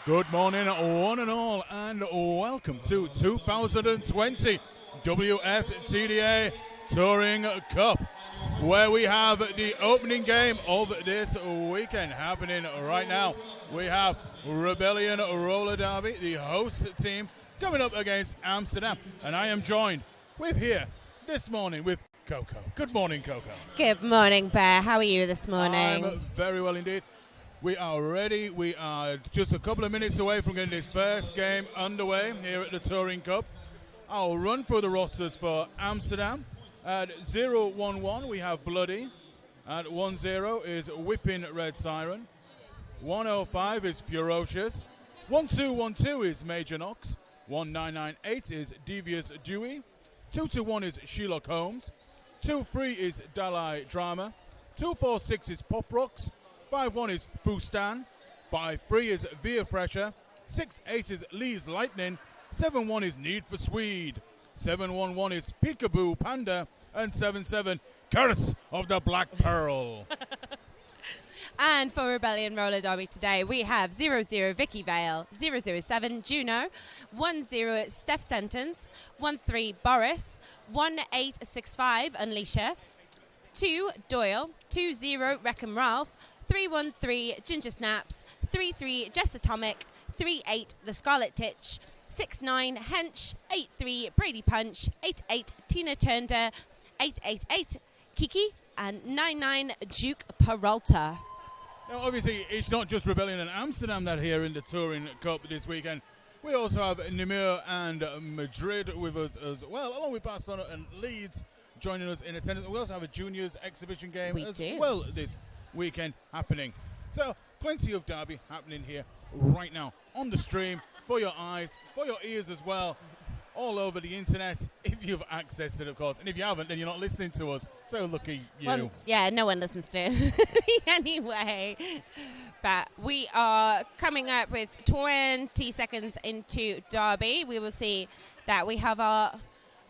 Good morning, one and all, and welcome to 2020 WFTDA Touring Cup, where we have the opening game of this weekend happening right now. We have Rebellion Roller Derby, the host team, coming up against Amsterdam, and I am joined here this morning with Coco. Good morning, Coco. Good morning, Bear. How are you this morning? I'm very well indeed. We are ready. We are just a couple of minutes away from getting this first game underway here at the Turing Cup. I'll run through the rosters for Amsterdam. At 0-1-1, we have Bloody. At 1-0 is Whipping Red Siren. 105 is Ferocious. 1212 is Major Knox. 1998 is Devious Dewey. 221 is Sherlock Holmes. 23 is Dalai Drama. 246 is Pop Rocks. 5-1 is Fustan. 5-3 is Via Pressure. 6-8 is Lee's Lightning. 7-1 is Need for Swede. 7-1-1 is Peekaboo Panda. And 7-7 Curse of the Black Pearl. And for Rebellion Roller Derby today, we have 0-0 Vicky Vale, 007 Juno, 1-0 Steph Sentence, 1-3 Boris, 1-8-6-5 Unleasher, 2 Doyle, 2-0 Wreckham Ralph, 3-1-3 Ginger Snaps, 3-3 Jess Atomic, 3-8 The Scarlet Titch, 6-9 Hench, 8-3 Brady Punch, 8-8 Tina Turner, 8-8-8 Kiki, and 9-9 Duke Peralta. Now, obviously, it's not just Rebellion and Amsterdam that are here in the Touring Cup this weekend. We also have Namur and Madrid with us as well, along with Barcelona and Leeds joining us in attendance. We also have a juniors exhibition game well this weekend happening. So, plenty of derby happening here right now on the stream, for your eyes, for your ears as well, all over the internet, if you have access to it, of course. And if you haven't, then you're not listening to us. So lucky you. Well, yeah, no one listens to it anyway. But we are coming up with 20 seconds into Derby. We will see that we have our...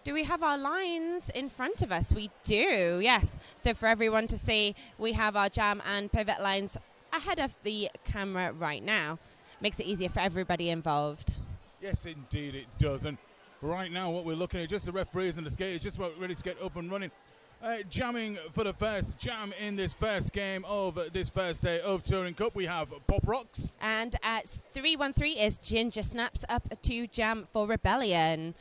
Do we have our lines in front of us? We do, yes. So for everyone to see, we have our jam and pivot lines ahead of the camera right now. Makes it easier for everybody involved. Yes, indeed it does. And right now, what we're looking at, just the referees and the skaters, just about ready to get up and running. Jamming for the first jam in this first game of this first day of Touring Cup, we have Pop Rocks. And at 3-1-3 is Ginger Snaps up to jam for Rebellion.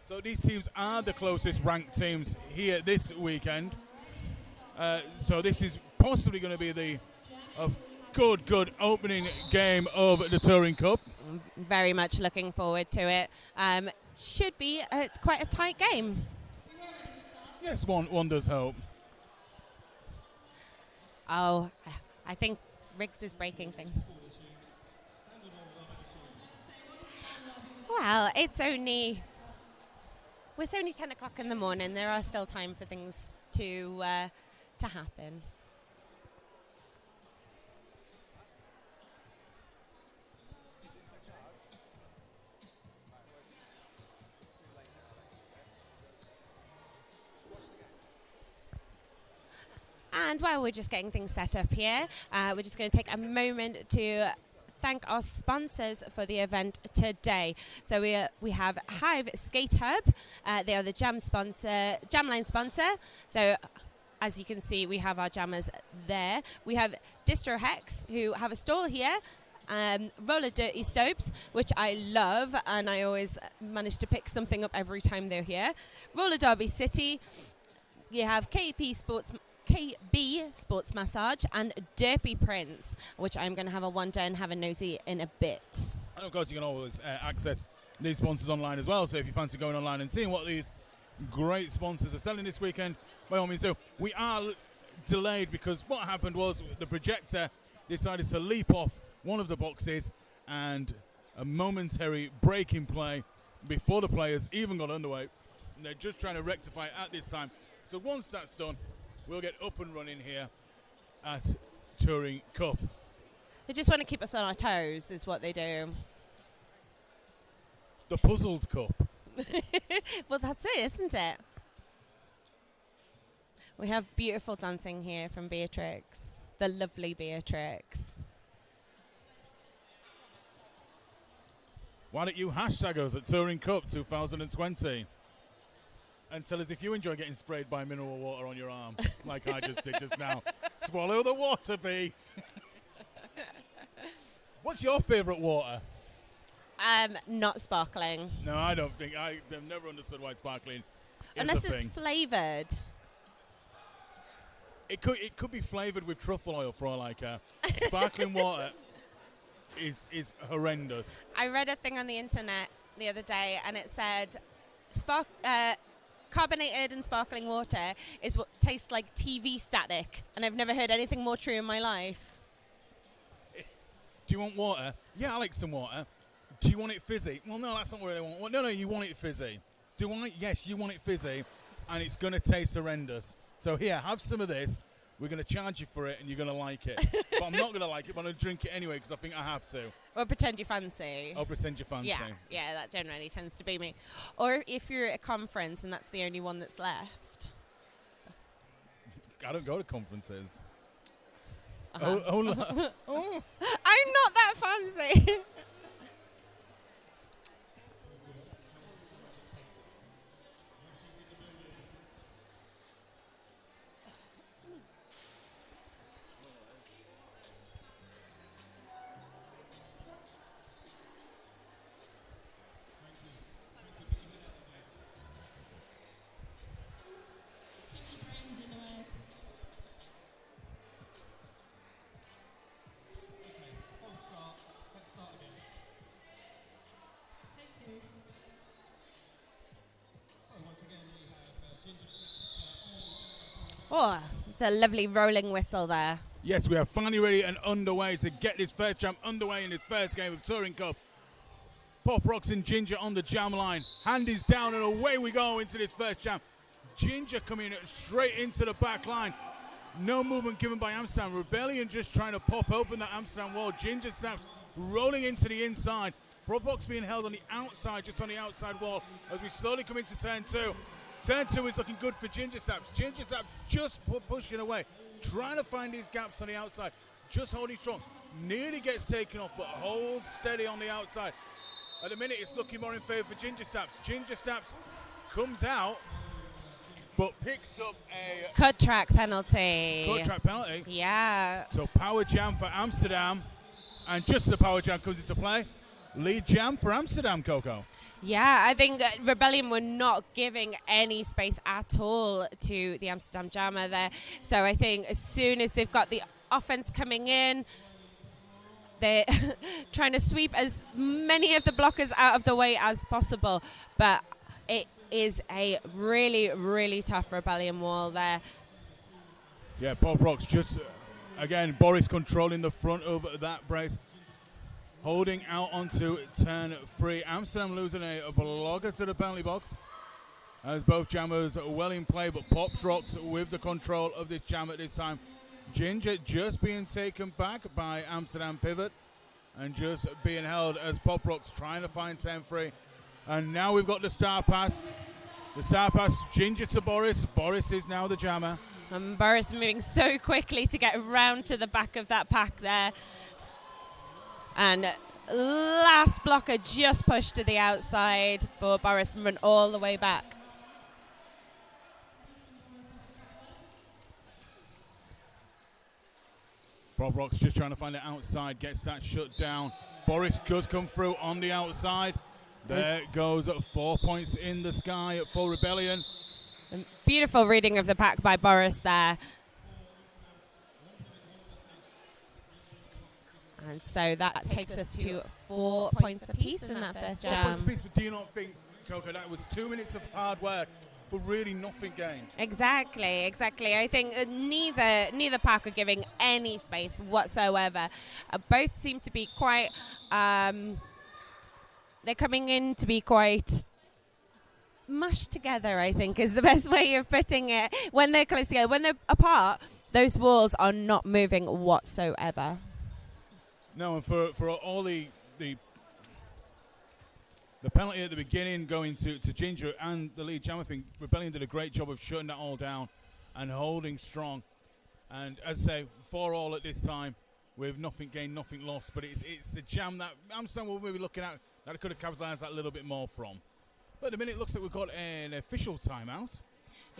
So these teams are the closest ranked teams here this weekend. So this is possibly going to be a good opening game of the Touring Cup. Very much looking forward to it. Should be quite a tight game. Yes, one does hope. Oh, I think Riggs is breaking things. Well, it's only 10 o'clock in the morning. There are still time for things to happen. And while we're just getting things set up here, we're just going to take a moment to thank our sponsors for the event today. So we have Hive Skate Hub. They are the Jamline sponsor. So as you can see, we have our jammers there. We have Distro Hex, who have a stall here. Roller Dirty Stopes, which I love, and I always manage to pick something up every time they're here. Roller Derby City. You have KB Sports Massage and Derpy Prints, which I'm going to have a wander and have a nosy in a bit. And of course, you can always access these sponsors online as well. So if you fancy going online and seeing what these great sponsors are selling this weekend, by all means. So we are delayed because what happened was the projector decided to leap off one of the boxes, and a momentary break in play before the players even got underway. And they're just trying to rectify it at this time. So once that's done, we'll get up and running here at Touring Cup. They just want to keep us on our toes, is what they do. The Puzzled Cup. Well, that's it, isn't it? We have beautiful dancing here from Beatrix, the lovely Beatrix. Why don't you hashtag us at Turing Cup 2020 and tell us if you enjoy getting sprayed by mineral water on your arm, like I just did just now. Swallow the water, bee. What's your favourite water? Not sparkling. No, I don't think. I've never understood why sparkling is Unless a thing. it's flavoured. It could be flavoured with truffle oil for all I care. Sparkling water is horrendous. I read a thing on the internet the other day, and it said carbonated and sparkling water is what tastes like TV static, and I've never heard anything more true in my life. Do you want water? Yeah, I like some water. Do you want it fizzy? Well, no, that's not what I want. Well, no, you want it fizzy. Do I? Yes, you want it fizzy, and it's going to taste horrendous. So here, have some of this. We're going to charge you for it, and you're going to like it. But I'm not going to like it, but I'm going to drink it anyway because I think I have to. Or pretend you fancy. I'll pretend you fancy. Yeah, that generally tends to be me. Or if you're at a conference and that's the only one that's left. I don't go to conferences. Uh-huh. Oh. I'm not that fancy. Oh, it's a lovely rolling whistle there. Yes, we are finally ready and underway to get this first jam underway in this first game of Turing Cup. Pop Rocks and Ginger on the jam line. Hand is down and away we go into this first jam. Ginger coming straight into the back line. No movement given by Amsterdam. Rebellion just trying to pop open that Amsterdam wall. Ginger snaps rolling into the inside. Pop Rocks being held on the outside, just on the outside wall as we slowly come into turn two. Turn two is looking good for Ginger Snaps. Ginger Snaps just pushing away, trying to find these gaps on the outside, just holding strong. Nearly gets taken off, but holds steady on the outside. At the minute, it's looking more in favour for Ginger Snaps. Ginger Snaps comes out, but picks up a cut track penalty. Cut track penalty. Yeah. So power jam for Amsterdam, and just the power jam comes into play. Lead jam for Amsterdam, Coco. Yeah, I think Rebellion were not giving any space at all to the Amsterdam Jammer there. So I think as soon as they've got the offense coming in, they're trying to sweep as many of the blockers out of the way as possible. But it is a really, really tough Rebellion wall there. Yeah, Pop Rocks just, again, Boris controlling the front of that brace. Holding out onto turn three. Amsterdam losing a blocker to the penalty box. As both jammers are well in play, but Pop Rocks with the control of this jam at this time. Ginger just being taken back by Amsterdam pivot and just being held as Pop Rocks trying to find 10-3. And now we've got the star pass. The star pass, Ginger to Boris. Boris is now the jammer. And Boris moving so quickly to get around to the back of that pack there. And last blocker just pushed to the outside for Boris and run all the way back. Pop Rocks just trying to find it outside, gets that shut down. Boris does come through on the outside. There goes 4 points in the sky for Rebellion. Beautiful reading of the pack by Boris there. And so that takes us to 4 points apiece in that first jam. 4 points apiece, but do you not think, Coco, that was 2 minutes of hard work for really nothing gained? Exactly. I think neither pack are giving any space whatsoever. Both seem to be quite... they're coming in to be quite mashed together, I think, is the best way of putting it. When they're close together, when they're apart, those walls are not moving whatsoever. No, and for all the penalty at the beginning going to Ginger and the lead jam, I think Rebellion did a great job of shutting that all down and holding strong. And as I say, 4-4 at this time with nothing gained, nothing lost. But it's a jam that Amsterdam will be looking at that could have capitalised that a little bit more from. But at the minute, it looks like we've got an official timeout.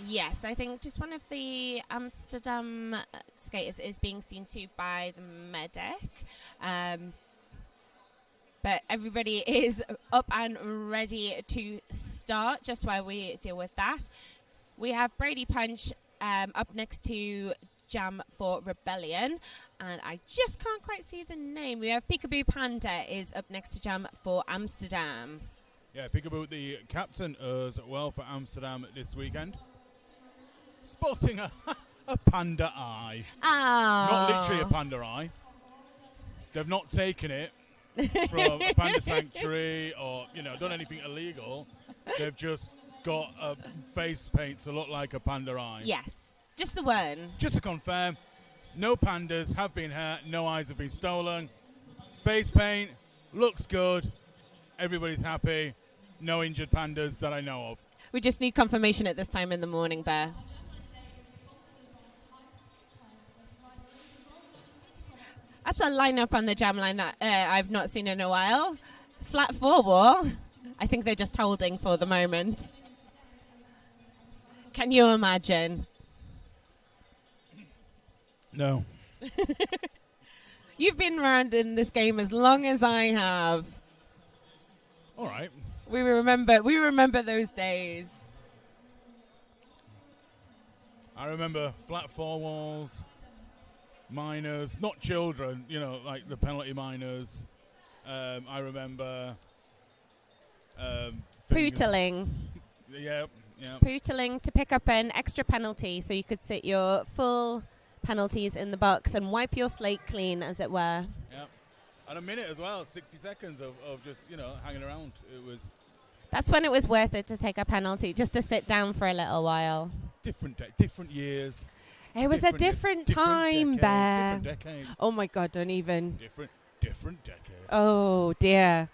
Yes, I think just one of the Amsterdam skaters is being seen to by the medic. But everybody is up and ready to start just while we deal with that. We have Brady Punch up next to Jam for Rebellion, and I just can't quite see the name. We have Peekaboo Panda is up next to Jam for Amsterdam. Yeah, Peekaboo, the captain as well for Amsterdam this weekend. Sporting a panda eye. Oh. Not literally a panda eye. They've not taken it from a panda sanctuary or, done anything illegal. They've just got a face paint to look like a panda eye. Yes, just the one. Just to confirm, no pandas have been hurt, no eyes have been stolen. Face paint looks good. Everybody's happy. No injured pandas that I know of. We just need confirmation at this time in the morning, Bear. That's a lineup on the Jam line that I've not seen in a while. Flat four wall. I think they're just holding for the moment. Can you imagine? No. You've been around in this game as long as I have. All right. We remember those days. I remember flat four walls, minors, not children, like the penalty minors. I remember Pootling. Yeah. Pootling to pick up an extra penalty so you could sit your full penalties in the box and wipe your slate clean, as it were. Yeah. And a minute as well, 60 seconds of just, hanging around. That's when it was worth it to take a penalty, just to sit down for a little while. Different years. It was a different time, Bear. Different decade. Oh my God, don't even. Different decade. Oh dear.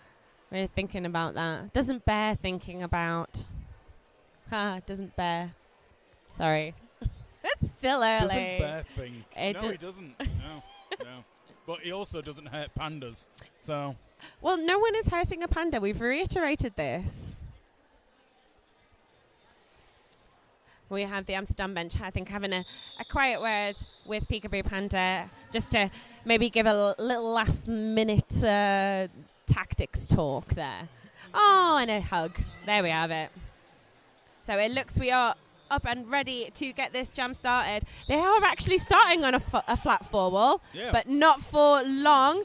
We're thinking about that. Doesn't Bear thinking about. Doesn't Bear. Sorry. It's still early. Doesn't Bear think. No, he doesn't. No. But he also doesn't hurt pandas. So. Well, no one is hurting a panda. We've reiterated this. We have the Amsterdam bench, I think, having a quiet word with Peekaboo Panda, just to maybe give a little last-minute tactics talk there. Oh, and a hug. There we have it. So it looks we are up and ready to get this jam started. They are actually starting on a flat four wall, but not for long.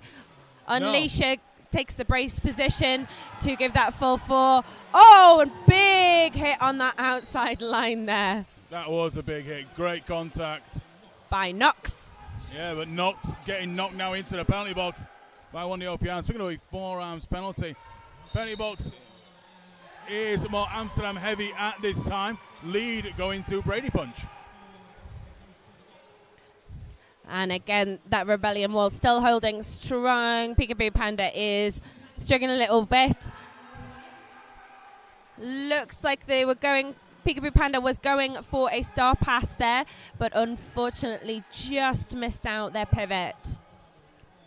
Unleasher takes the brace position to give that full four. Oh, and big hit on that outside line there. That was a big hit. Great contact. By Knox. Yeah, but Knox getting knocked now into the penalty box by one of the OPRs. Speaking of a forearms penalty, penalty box is more Amsterdam heavy at this time. Lead going to Brady Punch. And again, that Rebellion wall still holding strong. Peekaboo Panda is struggling a little bit. Looks like they were going, Peekaboo Panda was going for a star pass there, but unfortunately just missed out their pivot.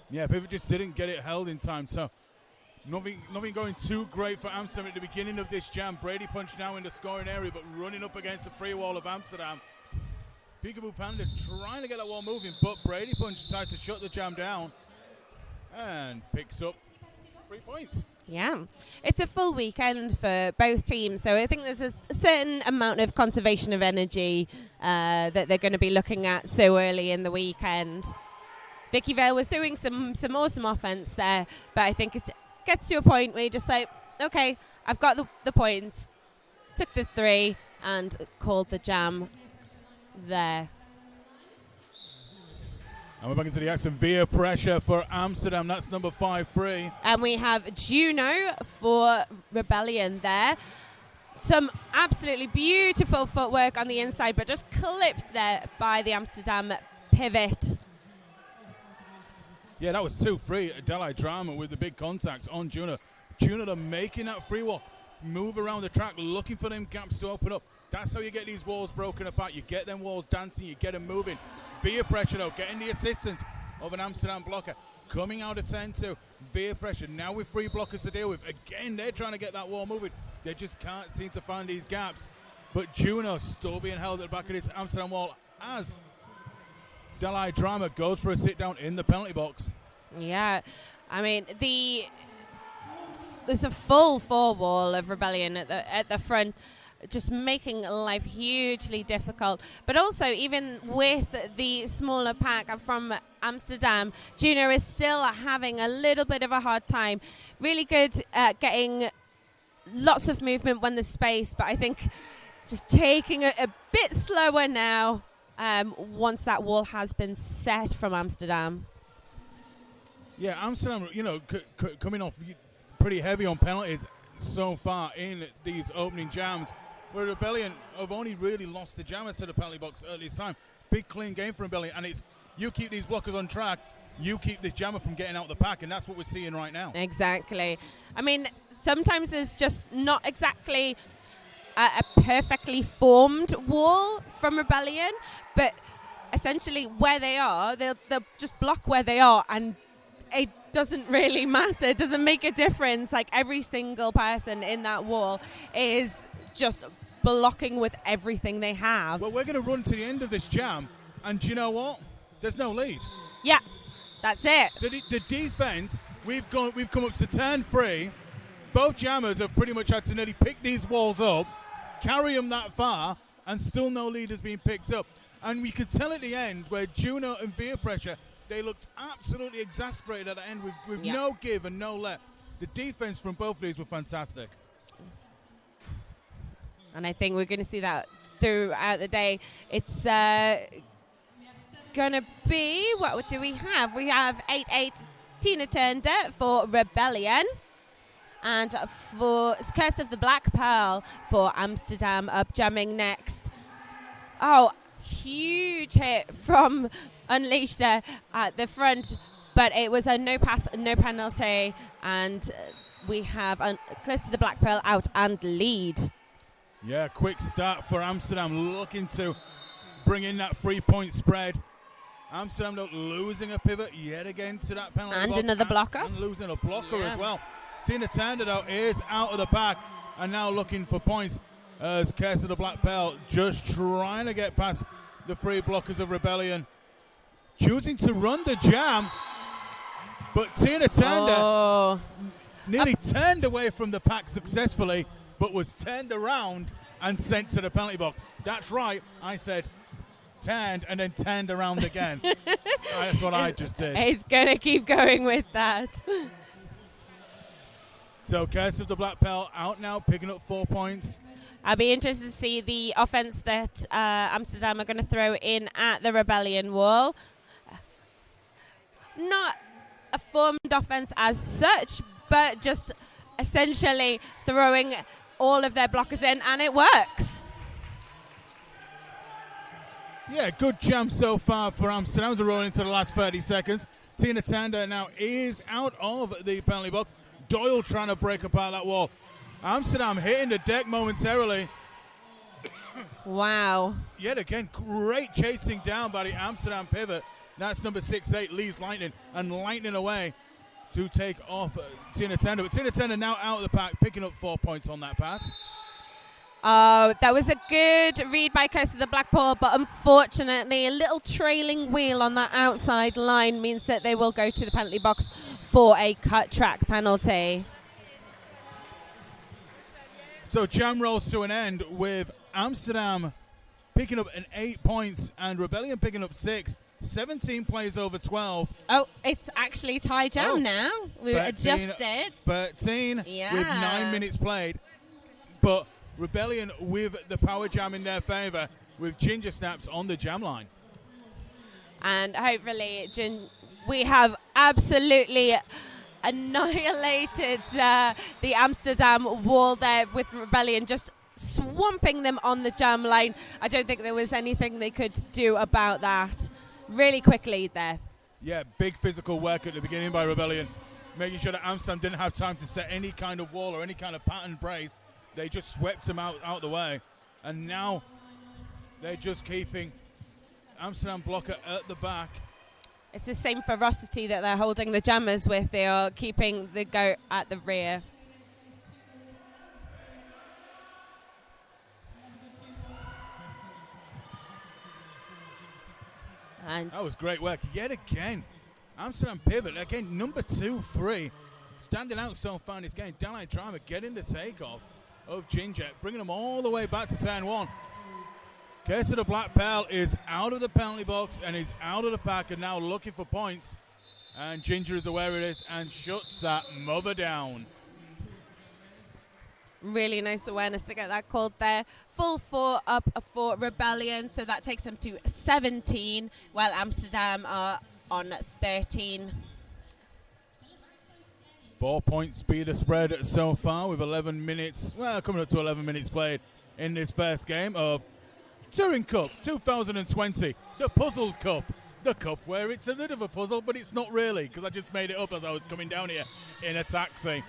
Yeah, pivot just didn't get it held in time, so nothing going too great for Amsterdam at the beginning of this jam. Brady Punch now in the scoring area, but running up against the free wall of Amsterdam. Peekaboo Panda trying to get that wall moving, but Brady Punch decides to shut the jam down and picks up 3 points. Yeah, it's a full weekend for both teams, so I think there's a certain amount of conservation of energy that they're going to be looking at so early in the weekend. Vicky Vale was doing some awesome offense there, but I think it gets to a point where you're just like, okay, I've got the points, took the 3 and called the jam there. And we're back into the action via pressure for Amsterdam. That's number 5-3. And we have Juno for Rebellion there. Some absolutely beautiful footwork on the inside, but just clipped there by the Amsterdam pivot. Yeah, that was 2-3. Adeli Drama with the big contact on Juno. Juno making that free wall, move around the track, looking for them gaps to open up. That's how you get these walls broken apart. You get them walls dancing, you get them moving. Via pressure though, getting the assistance of an Amsterdam blocker. Coming out of 10-2, veer pressure. Now with 3 blockers to deal with. Again, they're trying to get that wall moving. They just can't seem to find these gaps. But Juno still being held at the back of this Amsterdam wall as Dalai Drama goes for a sit down in the penalty box. Yeah, I mean, there's a full 4 wall of Rebellion at the front, just making life hugely difficult. But also, even with the smaller pack from Amsterdam, Juno is still having a little bit of a hard time. Really good at getting lots of movement when there's space, but I think just taking a bit slower now once that wall has been set from Amsterdam. Yeah, Amsterdam, coming off pretty heavy on penalties so far in these opening jams, where Rebellion have only really lost the jammer to the penalty box early this time. Big clean game for Rebellion, and it's you keep these blockers on track, you keep this jammer from getting out the pack, and that's what we're seeing right now. Exactly. I mean, sometimes it's just not exactly a perfectly formed wall from Rebellion, but essentially where they are, they'll just block where they are, and it doesn't really matter. It doesn't make a difference. Like, every single person in that wall is just blocking with everything they have. Well, we're going to run to the end of this jam, and do you know what? There's no lead. Yeah, that's it. The defense, we've come up to turn 3. Both jammers have pretty much had to nearly pick these walls up, carry them that far, and still no lead has been picked up. And we could tell at the end where Juno and Veer Pressure, they looked absolutely exasperated at the end with no give and no let. The defense from both of these were fantastic. And I think we're going to see that throughout the day. It's going to be, what do we have? We have 8-8 Tina Turner for Rebellion. And for Curse of the Black Pearl for Amsterdam up jamming next. Oh, huge hit from Unleashed there at the front, but it was a no pass, no penalty, and we have Curse of the Black Pearl out and lead. Yeah, quick start for Amsterdam, looking to bring in that 3-point spread. Amsterdam losing a pivot yet again to that penalty and box, another blocker. And losing a blocker as well. Tina Turner, though, is out of the pack and now looking for points as Curse of the Black Pearl just trying to get past the 3 blockers of Rebellion. Choosing to run the jam, but Tina Turner nearly turned away from the pack successfully, but was turned around and sent to the penalty box. That's right, I said turned and then turned around again. That's what I just did. He's going to keep going with that. So Curse of the Black Pearl out now, picking up 4 points. I'll be interested to see the offense that Amsterdam are going to throw in at the Rebellion wall. Not a formed offense as such, but just essentially throwing all of their blockers in, and it works. Yeah, good jam so far for Amsterdam. They're rolling into the last 30 seconds. Tina Turner now is out of the penalty box. Doyle trying to break apart that wall. Amsterdam hitting the deck momentarily. Wow. Yet again, great chasing down by the Amsterdam pivot. That's number 6-8, Lee's Lightning, and lightning away to take off Tina Turner. But Tina Turner now out of the pack, picking up 4 points on that pass. Oh, that was a good read by Curse of the Black Pearl, but unfortunately a little trailing wheel on that outside line means that they will go to the penalty box for a cut track penalty. So jam rolls to an end with Amsterdam picking up 8 points and Rebellion picking up 6. 17 plays over 12. Oh, it's actually tie jam now. We've 13, adjusted. 13 with 9 minutes played. But Rebellion with the power jam in their favour with Ginger Snaps on the jam line. And hopefully we have absolutely annihilated the Amsterdam wall there with Rebellion, just swamping them on the jam line. I don't think there was anything they could do about that. Really quick lead there. Yeah, big physical work at the beginning by Rebellion, making sure that Amsterdam didn't have time to set any kind of wall or any kind of pattern brace. They just swept them out the way. And now they're just keeping Amsterdam blocker at the back. It's the same ferocity that they're holding the jammers with. They are keeping the goat at the rear. And that was great work yet again. Amsterdam pivot again, number 2, 3, standing out so far in this game. Dalai Driver getting the takeoff of Ginger, bringing them all the way back to turn 1. Case of the Black Pearl is out of the penalty box and is out of the pack and now looking for points. And Ginger is aware of this and shuts that mother down. Really nice awareness to get that called there. Full 4 up for Rebellion, so that takes them to 17, while Amsterdam are on 13. 4-point speed of spread so far with 11 minutes, coming up to 11 minutes played in this first game of Turing Cup 2020, the Puzzle Cup. The cup where it's a bit of a puzzle, but it's not really, because I just made it up as I was coming down here in a taxi.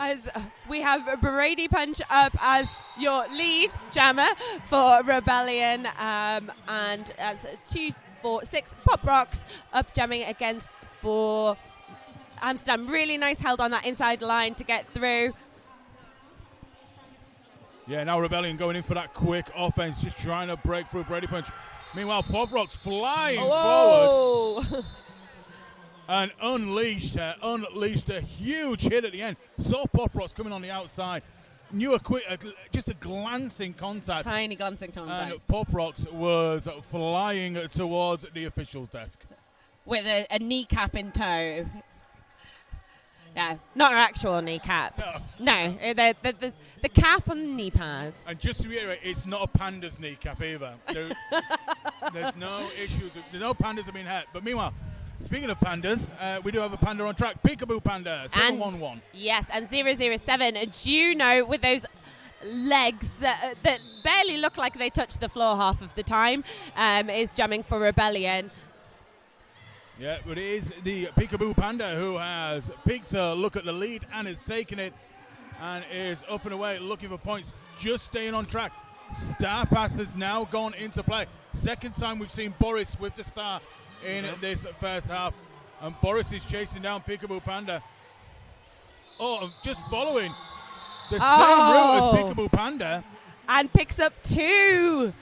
As we have Brady Punch up as your lead jammer for Rebellion, and as 2, 4, 6 Pop Rocks up jamming against for Amsterdam. Really nice held on that inside line to get through. Yeah, now Rebellion going in for that quick offense, just trying to break through Brady Punch. Meanwhile, Pop Rocks flying forward. And unleashed a huge hit at the end. Saw Pop Rocks coming on the outside. Knew just a glancing contact. Tiny glancing contact. And Pop Rocks was flying towards the official's desk. With a kneecap in tow. Yeah, not an actual kneecap. No, the cap on the knee pad. And just to reiterate, it's not a panda's kneecap either. There's no issues. No pandas have been hurt. But meanwhile, speaking of pandas, we do have a panda on track. Peekaboo Panda, 711. Yes, and 007, Juno with those legs that barely look like they touch the floor half of the time, is jamming for Rebellion. Yeah, but it is the Peekaboo Panda who has peeked a look at the lead and is taking it and is up and away looking for points, just staying on track. Star Pass has now gone into play. Second time we've seen Boris with the star in this first half. And Boris is chasing down Peekaboo Panda. Oh, just following the same route as Peekaboo Panda. And picks up 2.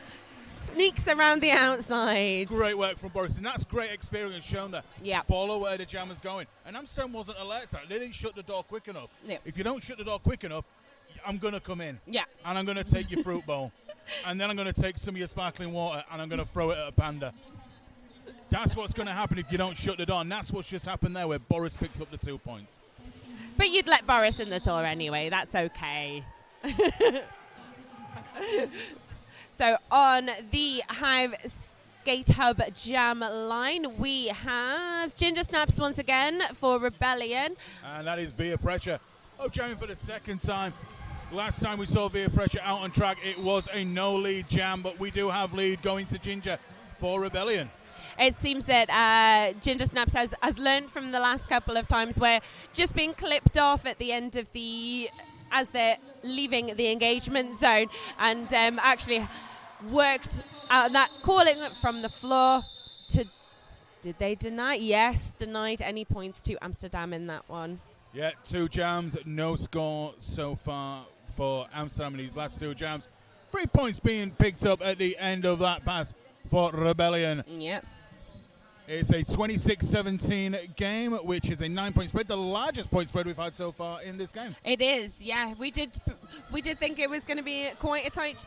Sneaks around the outside. Great work from Boris, and that's great experience shown there. Yeah. Follow where the jammer's going. And Amsterdam wasn't alert to that. They didn't shut the door quick enough. Yep. If you don't shut the door quick enough, I'm going to come in. Yeah. And I'm going to take your fruit bowl. And then I'm going to take some of your sparkling water and I'm going to throw it at a panda. That's what's going to happen if you don't shut the door. And that's what's just happened there where Boris picks up the 2 points. But you'd let Boris in the door anyway. That's okay. So on the Hive Skate Hub Jam line, we have Ginger Snaps once again for Rebellion. And that is Via Pressure. Jamming for the second time. Last time we saw Via Pressure out on track, it was a no-lead jam, but we do have lead going to Ginger for Rebellion. It seems that Ginger Snaps has learned from the last couple of times where just being clipped off at the end of as they're leaving the engagement zone, and actually worked out that calling from the floor to, did they deny? Yes, denied any points to Amsterdam in that one. Yeah, 2 jams, no score so far for Amsterdam in these last 2 jams. 3 points being picked up at the end of that pass for Rebellion. Yes. It's a 26-17 game, which is a 9-point spread, the largest point spread we've had so far in this game. It is, yeah. We did think it was going to be quite a tight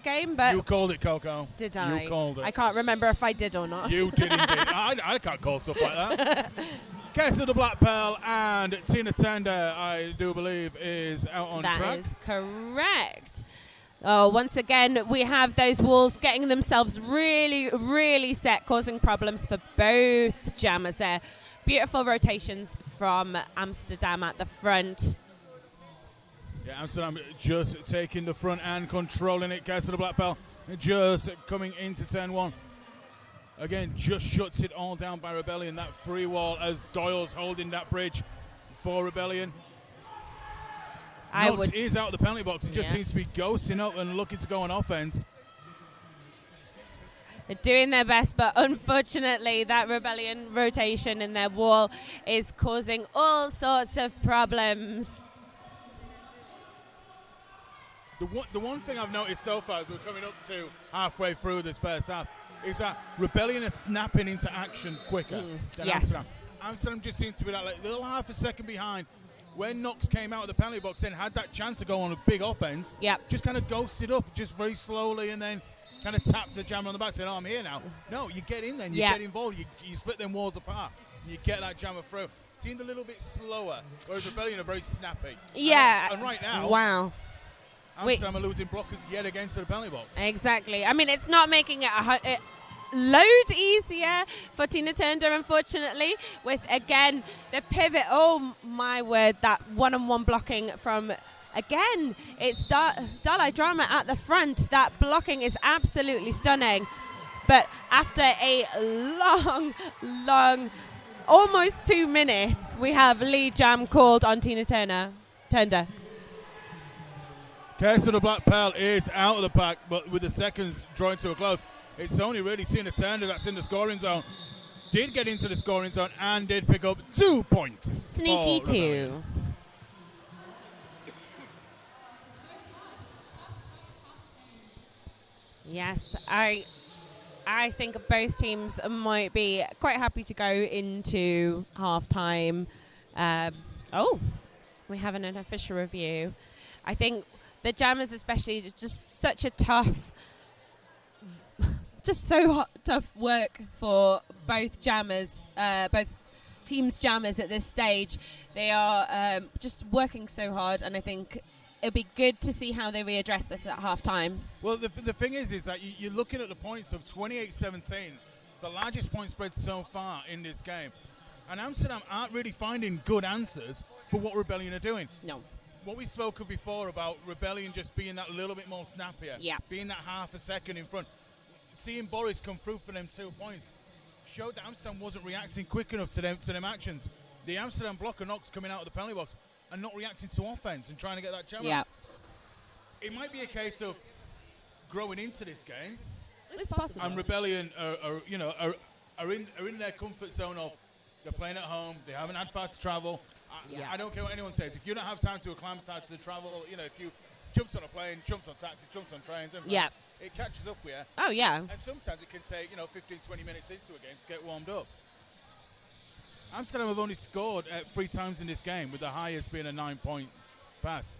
game, but... You called it, Coco. Did I? You called it. I can't remember if I did or not. You did indeed. I can't call stuff like that. Case of the Black Pearl and Tina Turner, I do believe, is out on track. That is correct. Oh, once again, we have those walls getting themselves really, really set, causing problems for both jammers there. Beautiful rotations from Amsterdam at the front. Yeah, Amsterdam just taking the front and controlling it. Case of the Black Pearl just coming into turn 1. Again, just shuts it all down by Rebellion. That free wall as Doyle's holding that bridge for Rebellion. Knox is out of the penalty box. He just seems to be ghosting up and looking to go on offense. They're doing their best, but unfortunately that Rebellion rotation in their wall is causing all sorts of problems. The one thing I've noticed so far as we're coming up to halfway through this first half is that Rebellion is snapping into action quicker than Amsterdam. Amsterdam just seems to be that like little half a second behind. When Knox came out of the penalty box and had that chance to go on a big offense, just kind of ghosted up just very slowly and then kind of tapped the jammer on the back saying, oh, I'm here now. No, you get in then, you get involved, you split them walls apart, and you get that jammer through. Seemed a little bit slower, whereas Rebellion are very snappy. Yeah. And right now, wow. Amsterdam are losing blockers yet again to the penalty box. Exactly. I mean, it's not making it load easier for Tina Turner, unfortunately, with, again, the pivot. Oh, my word, that one-on-one blocking from, again, it's Dalai Drama at the front. That blocking is absolutely stunning. But after a long, almost 2 minutes, we have lead jam called on Tina Turner. Case of the Black Pearl is out of the pack, but with the seconds drawing to a close, it's only really Tina Turner that's in the scoring zone. Did get into the scoring zone and did pick up 2 points. Sneaky 2. Yes, I think both teams might be quite happy to go into half-time. We have an official review. I think the jammers especially, just such a tough work for both jammers, both teams' jammers at this stage. They are just working so hard, and I think it'll be good to see how they readdress this at half-time. Well, the thing is that you're looking at the points of 28-17. It's the largest point spread so far in this game. And Amsterdam aren't really finding good answers for what Rebellion are doing. No. What we spoke of before about Rebellion just being that little bit more snappier, being that half a second in front, seeing Boris come through for them 2 points, showed that Amsterdam wasn't reacting quick enough to them actions. The Amsterdam blocker Knox coming out of the penalty box and not reacting to offense and trying to get that jam out. It might be a case of growing into this game. It's possible. And Rebellion are in their comfort zone of they're playing at home, they haven't had far to travel. I don't care what anyone says. If you don't have time to acclimatise to the travel, if you jumped on a plane, jumped on taxis, jumped on trains, it catches up with you. Oh, yeah. And sometimes it can take, 15, 20 minutes into a game to get warmed up. Amsterdam have only scored 3 times in this game, with the highest being a 9-point pass.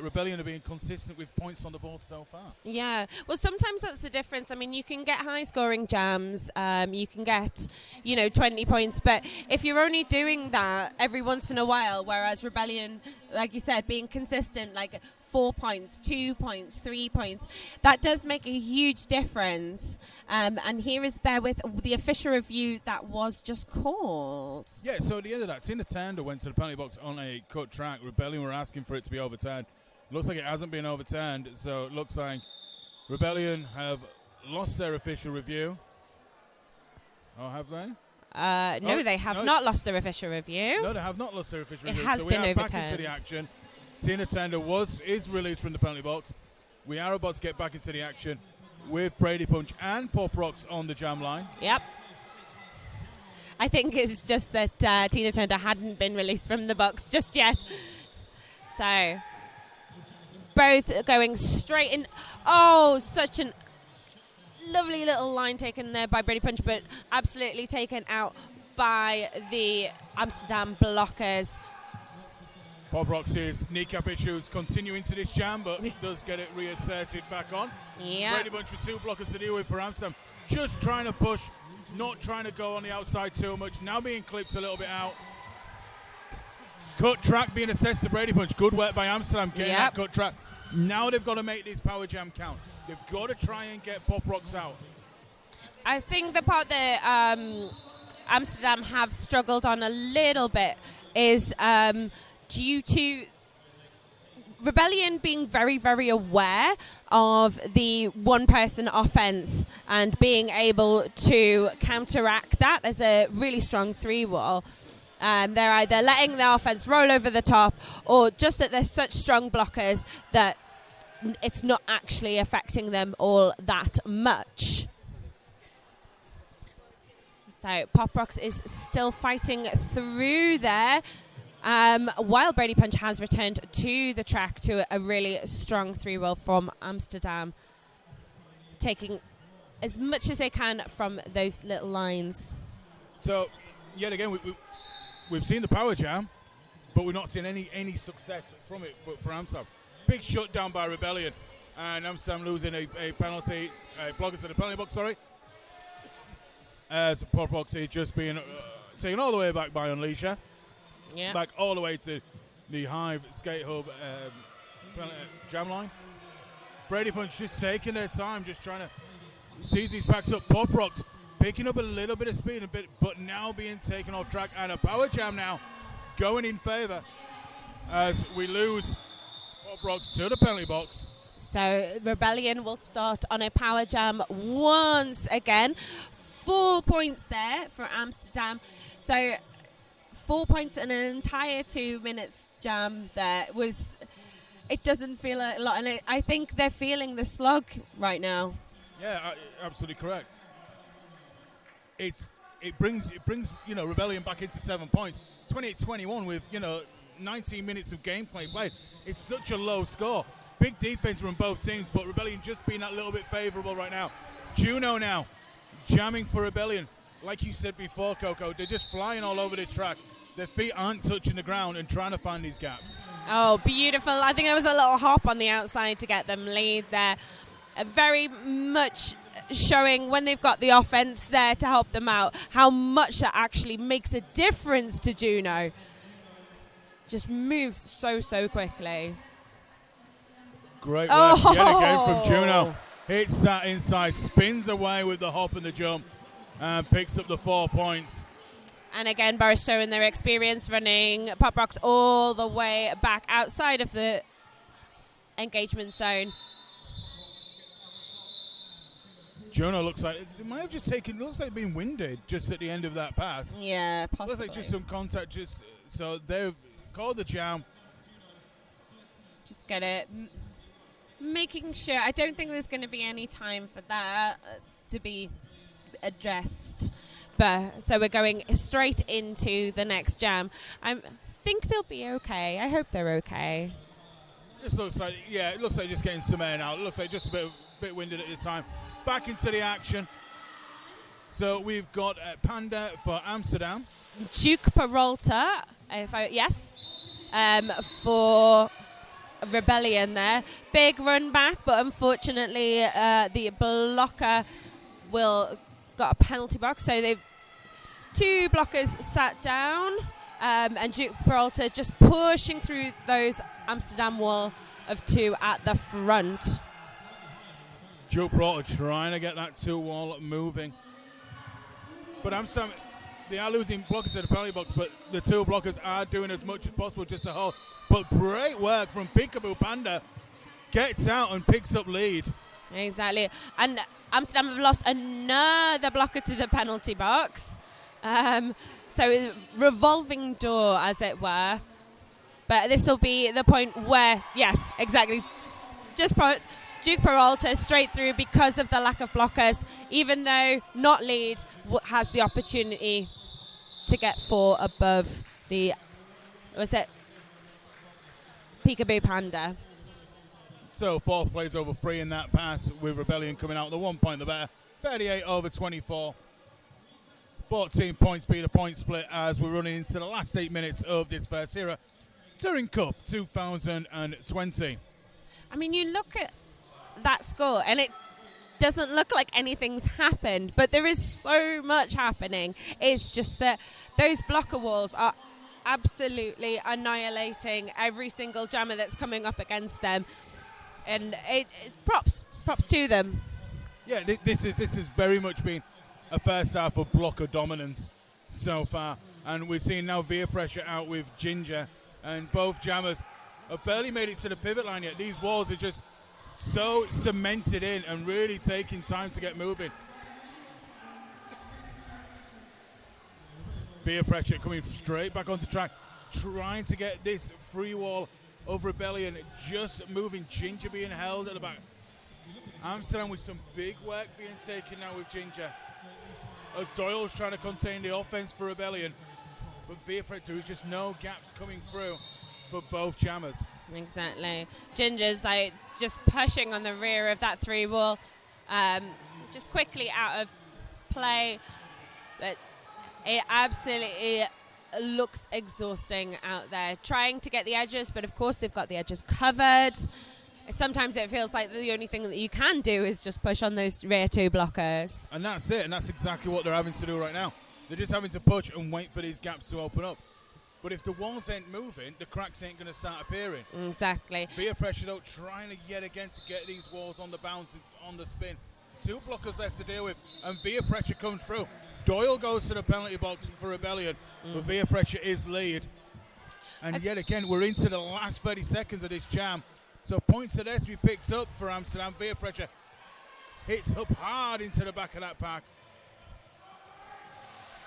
Rebellion are being consistent with points on the board so far. Yeah, well, sometimes that's the difference. I mean, you can get high-scoring jams, you can get, 20 points, but if you're only doing that every once in a while, whereas Rebellion, like you said, being consistent, like 4 points, 2 points, 3 points, that does make a huge difference. And here is Bear with the official review that was just called. Yeah, so at the end of that, Tina Turner went to the penalty box on a cut track. Rebellion were asking for it to be overturned. Looks like it hasn't been overturned, so it looks like Rebellion have lost their official review. Oh, have they? No, they have not lost their official review. No, they have not lost their official review. It has so been we are overturned. back into the action. Tina Turner is released from the penalty box. We are about to get back into the action with Brady Punch and Pop Rocks on the jam line. Yep. I think it's just that Tina Turner hadn't been released from the box just yet. So, both going straight in. Oh, such a lovely little line taken there by Brady Punch, but absolutely taken out by the Amsterdam blockers. Pop Rocks' kneecap issues continue into this jam, but does get it reinserted back on. Yeah. Brady Bunch with 2 blockers to deal with for Amsterdam. Just trying to push, not trying to go on the outside too much. Now being clipped a little bit out. Cut track being assessed to Brady Bunch. Good work by Amsterdam getting that cut track. Now they've got to make this power jam count. They've got to try and get Pop Rocks out. I think the part that Amsterdam have struggled on a little bit is due to Rebellion being very, very aware of the one-person offense and being able to counteract that as a really strong 3-wall. They're either letting the offense roll over the top or just that they're such strong blockers that it's not actually affecting them all that much. So Pop Rocks is still fighting through there. While Brady Punch has returned to the track to a really strong 3-wheel from Amsterdam, taking as much as they can from those little lines. So, yet again, we've seen the power jam, but we've not seen any success from it for Amsterdam. Big shutdown by Rebellion, and Amsterdam losing a penalty, blockers to the penalty box, sorry. As Pop Rocks is just being taken all the way back by Unleasher. Yeah. Back all the way to the Hive Skate Hub jam line. Brady Punch just taking their time, just trying to seize these packs up. Pop Rocks picking up a little bit of speed, but now being taken off track. And a power jam now going in favor as we lose Pop Rocks to the penalty box. So Rebellion will start on a power jam once again. 4 points there for Amsterdam. So 4 points in an entire 2 minutes jam there it doesn't feel a lot, and I think they're feeling the slog right now. Yeah, absolutely correct. It brings Rebellion back into 7 points. 28-21 with 19 minutes of gameplay played. It's such a low score. Big defense from both teams, but Rebellion just being that little bit favorable right now. Juno now jamming for Rebellion. Like you said before, Coco, they're just flying all over the track. Their feet aren't touching the ground and trying to find these gaps. Oh, beautiful. I think there was a little hop on the outside to get them lead there. Very much showing when they've got the offense there to help them out, how much that actually makes a difference to Juno. Just moves so quickly. Great work yet again from Juno. Hits that inside, spins away with the hop and the jump, and picks up the 4 points. And again, Boris showing their experience running Pop Rocks all the way back outside of the engagement zone. Juno looks like it might have just taken. Looks like being winded just at the end of that pass. Yeah, possibly. Looks like just some contact. So they've called the jam. Just making sure. I don't think there's going to be any time for that to be addressed. But so we're going straight into the next jam. I think they'll be okay. I hope they're okay. This looks like it looks like just getting some air now. It looks like just a bit winded at this time. Back into the action. So we've got Panda for Amsterdam. Duke Peralta, for Rebellion there. Big run back, but unfortunately the blocker got a penalty box. So they've 2 blockers sat down, and Duke Peralta just pushing through those Amsterdam wall of 2 at the front. Duke Peralta trying to get that 2 wall moving. But Amsterdam, they are losing blockers to the penalty box, but the 2 blockers are doing as much as possible just to hold. But great work from Peekaboo Panda. Gets out and picks up lead. Exactly. And Amsterdam have lost another blocker to the penalty box. So revolving door, as it were. But this will be the point where, yes, exactly. Just Duke Peralta straight through because of the lack of blockers, even though not lead, has the opportunity to get 4 above the, Peekaboo Panda. So 4th place over 3 in that pass, with Rebellion coming out the 1 point the better. 38 over 24. 14 points beat a point split as we're running into the last 8 minutes of this first era. Turing Cup 2020. I mean, you look at that score and it doesn't look like anything's happened, but there is so much happening. It's just that those blocker walls are absolutely annihilating every single jammer that's coming up against them. And props to them. Yeah, this has very much been a first half of blocker dominance so far, and we're seeing now veer pressure out with Ginger, and both jammers have barely made it to the pivot line yet. These walls are just so cemented in and really taking time to get moving. Veer pressure coming straight back onto track, trying to get this free wall of Rebellion, just moving. Ginger being held at the back. Amsterdam with some big work being taken now with Ginger. as Doyle's trying to contain the offense for Rebellion. But Viaprecha, there's just no gaps coming through for both jammers. Exactly. Ginger's like just pushing on the rear of that 3 wall, just quickly out of play. But it absolutely looks exhausting out there, trying to get the edges, but of course they've got the edges covered. Sometimes it feels like the only thing that you can do is just push on those rear 2 blockers. And that's it, and that's exactly what they're having to do right now. They're just having to push and wait for these gaps to open up. But if the walls ain't moving, the cracks ain't going to start appearing. Exactly. Viaprecha, though, trying to yet again to get these walls on the bounce and on the spin. 2 blockers left to deal with, and Viaprecha comes through. Doyle goes to the penalty box for Rebellion, but Viaprecha is lead. And yet again, we're into the last 30 seconds of this jam. So points are there to be picked up for Amsterdam. Viaprecha hits up hard into the back of that pack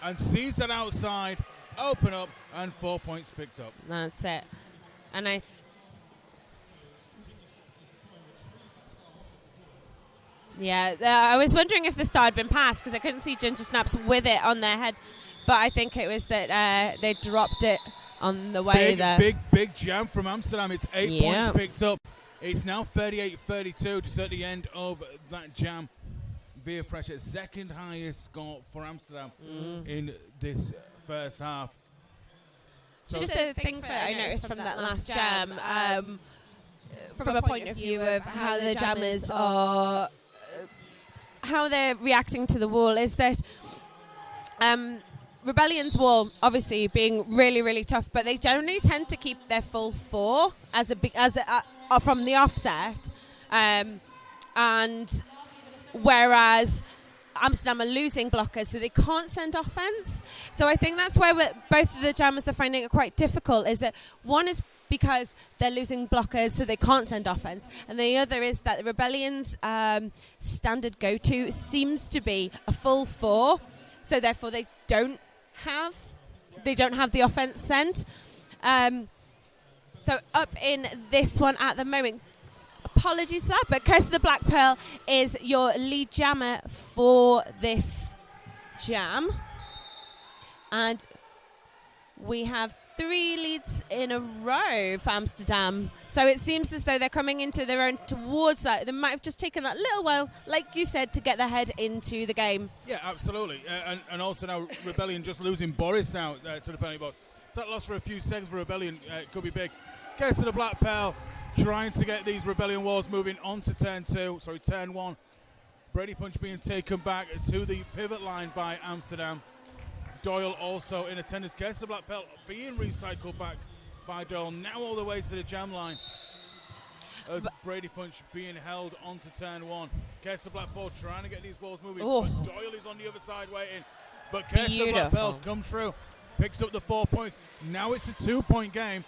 and sees that outside, open up, and 4 points picked up. That's it. And I was wondering if the star had been passed because I couldn't see Ginger Snaps with it on their head, but I think it was that they dropped it on the way there. Big jam from Amsterdam. It's 8 points picked up. It's now 38-32 just at the end of that jam. Viaprecha, second highest score for Amsterdam in this first half. So just a thing that I noticed from that last jam, from a point of view of how the jammers are, how they're reacting to the wall, is that Rebellion's wall obviously being really, really tough, but they generally tend to keep their full 4 from the offset, and whereas Amsterdam are losing blockers, so they can't send offense. So I think that's why both of the jammers are finding it quite difficult, is that one is because they're losing blockers, so they can't send offense, and the other is that the Rebellion's standard go-to seems to be a full 4, so therefore they don't have the offense sent. So up in this one at the moment, apologies for that, but Curse of the Black Pearl is your lead jammer for this jam. And we have 3 leads in a row for Amsterdam. So it seems as though they're coming into their own towards that. They might have just taken that little while, like you said, to get their head into the game. Yeah, absolutely. And also now Rebellion just losing Boris now to the penalty box. So that loss for a few seconds for Rebellion could be big. Curse of the Black Pearl trying to get these Rebellion walls moving onto turn 1. Brady Punch being taken back to the pivot line by Amsterdam. Doyle also in attendance. Curse of the Black Pearl being recycled back by Doyle, now all the way to the jam line. As Brady Punch being held onto turn 1. Curse of the Black Pearl trying to get these walls moving. But Doyle is on the other side waiting. But Curse of the Black Pearl comes through, picks up the 4 points. Now it's a 2-point game.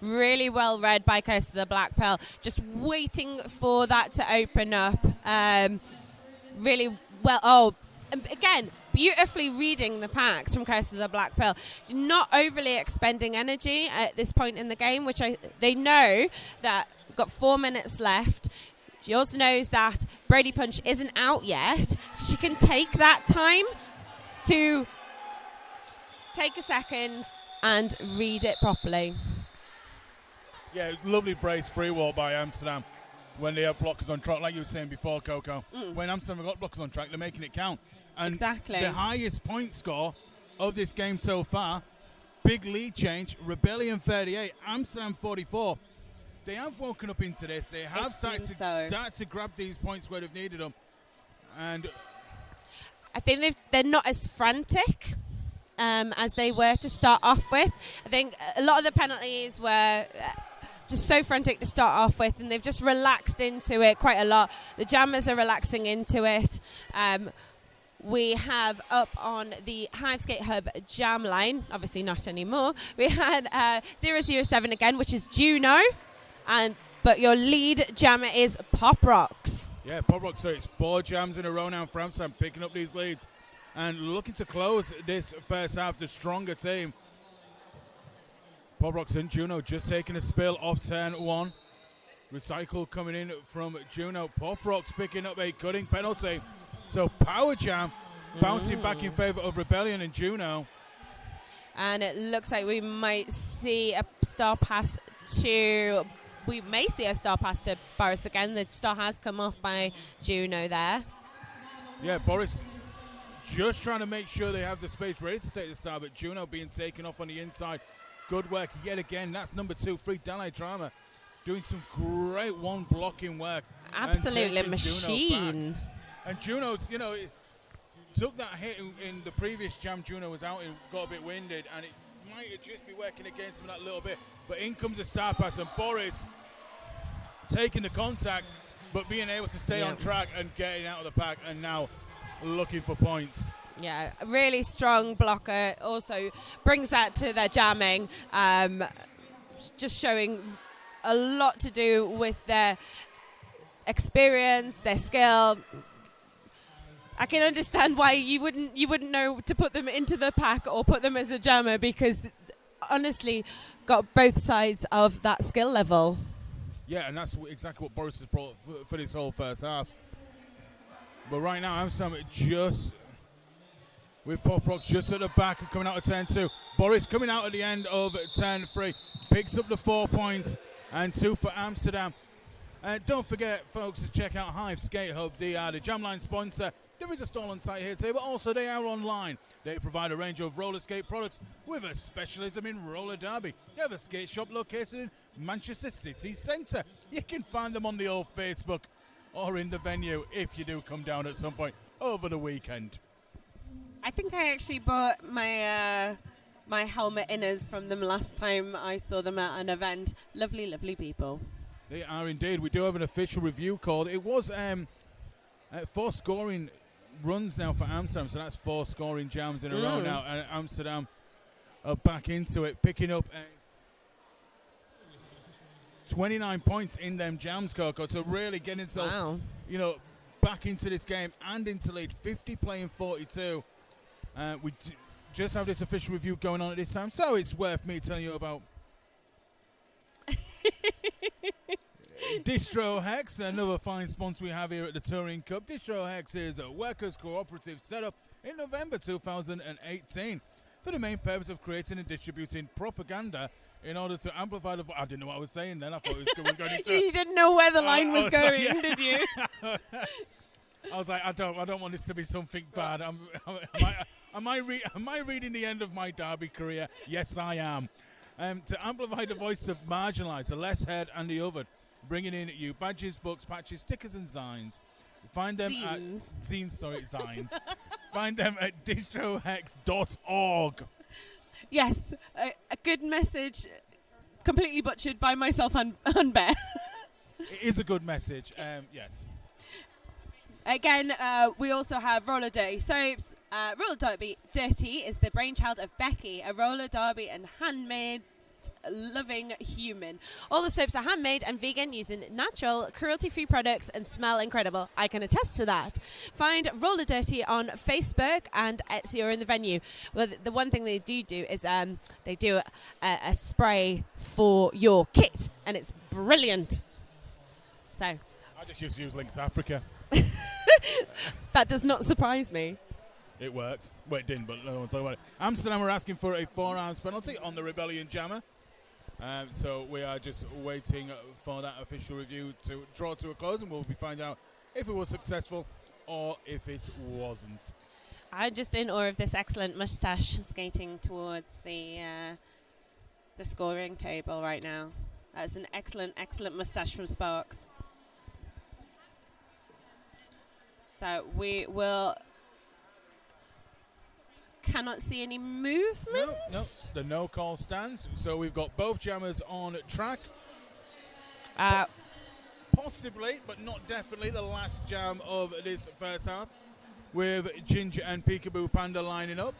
Really well read by Curse of the Black Pearl. Just waiting for that to open up. Really well. Again, beautifully reading the packs from Curse of the Black Pearl. She's not overly expending energy at this point in the game, which they know that we've got 4 minutes left. She also knows that Brady Punch isn't out yet, so she can take that time to take a second and read it properly. Yeah, lovely brace free wall by Amsterdam when they have blockers on track, like you were saying before, Coco. When Amsterdam have got blockers on track, they're making it count. And exactly. The highest point score of this game so far, big lead change, Rebellion 38, Amsterdam 44. They have woken up into this. They have started to grab these points where they've needed them. And I think they're not as frantic as they were to start off with. I think a lot of the penalties were just so frantic to start off with, and they've just relaxed into it quite a lot. The jammers are relaxing into it. We have up on the Hive Skate Hub jam line, obviously not anymore. We had 007 again, which is Juno, but your lead jammer is Pop Rocks. Yeah, Pop Rocks, so it's 4 jams in a row now for Amsterdam, picking up these leads and looking to close this first half, the stronger team. Pop Rocks and Juno just taking a spill off turn 1. Recycle coming in from Juno. Pop Rocks picking up a cutting penalty. So power jam bouncing back in favor of Rebellion and Juno. And it looks like we might see a star pass to... We may see a star pass to Boris again. The star has come off by Juno there. Yeah, Boris just trying to make sure they have the space ready to take the star, but Juno being taken off on the inside. Good work yet again. That's number 2, Free Dalai Drama, doing some great one blocking work. Absolutely machine. And Juno's, took that hit in the previous jam. Juno was out and got a bit winded, and it might just be working against him that little bit. But in comes a star pass, and Boris taking the contact, but being able to stay on track and getting out of the pack, and now looking for points. Yeah, a really strong blocker. Also brings that to their jamming. Just showing a lot to do with their experience, their skill. I can understand why you wouldn't know to put them into the pack or put them as a jammer, because honestly got both sides of that skill level. Yeah, and that's exactly what Boris has brought for this whole first half. But right now, Amsterdam just with Pop Rock just at the back and coming out of 10-2. Boris coming out at the end of 10-3, picks up the 4 points and 2 for Amsterdam. Don't forget, folks, to check out Hive Skate Hub. They are the Jamline sponsor. There is a stall on site here today, but also they are online. They provide a range of roller skate products with a specialism in roller derby. They have a skate shop located in Manchester City Centre. You can find them on the old Facebook or in the venue if you do come down at some point over the weekend. I think I actually bought my my helmet inners from them last time I saw them at an event. Lovely, lovely people. They are indeed. We do have an official review called. It was 4 scoring runs now for Amsterdam, so that's 4 scoring jams in a row now, and Amsterdam are back into it, picking up 29 points in them jams, Coco. So really getting itself, back into this game and into lead. 50 playing 42. We just have this official review going on at this time, so it's worth me telling you about Distro Hex, another fine sponsor we have here at the Turing Cup. Distro Hex is a workers' cooperative set up in November 2018 for the main purpose of creating and distributing propaganda in order to amplify the... I didn't know what I was saying then. I thought it was going into... You didn't know where the line was going, did you? I was like, I don't want this to be something bad. Am I reading the end of my derby career? Yes, I am. To amplify the voice of marginalised, the less heard and the othered, bringing in you badges, books, patches, stickers and signs. Find them zines. Find them at distrohex.org. Yes, a good message, completely butchered by myself and Bear. It is a good message, yes. Again, we also have Roller Dirty soaps. Roller Dirty is the brainchild of Becky, a roller derby and handmade loving human. All the soaps are handmade and vegan, using natural, cruelty-free products and smell incredible. I can attest to that. Find Roller Dirty on Facebook and Etsy or in the venue. Well, the one thing they do is they do a spray for your kit, and it's brilliant. So I just used to use Lynx Africa. That does not surprise me. It works. Well, it didn't, but no one talk about it. Amsterdam are asking for a 4-ounce penalty on the Rebellion Jammer. So we are just waiting for that official review to draw to a close, and we'll be finding out if it was successful or if it wasn't. I'm just in awe of this excellent moustache skating towards the scoring table right now. That's an excellent, excellent moustache from Sparks. So we will... Cannot see any movement. No, the no call stands. So we've got both jammers on track. Possibly, but not definitely, the last jam of this first half, with Ginger and Peekaboo Panda lining up.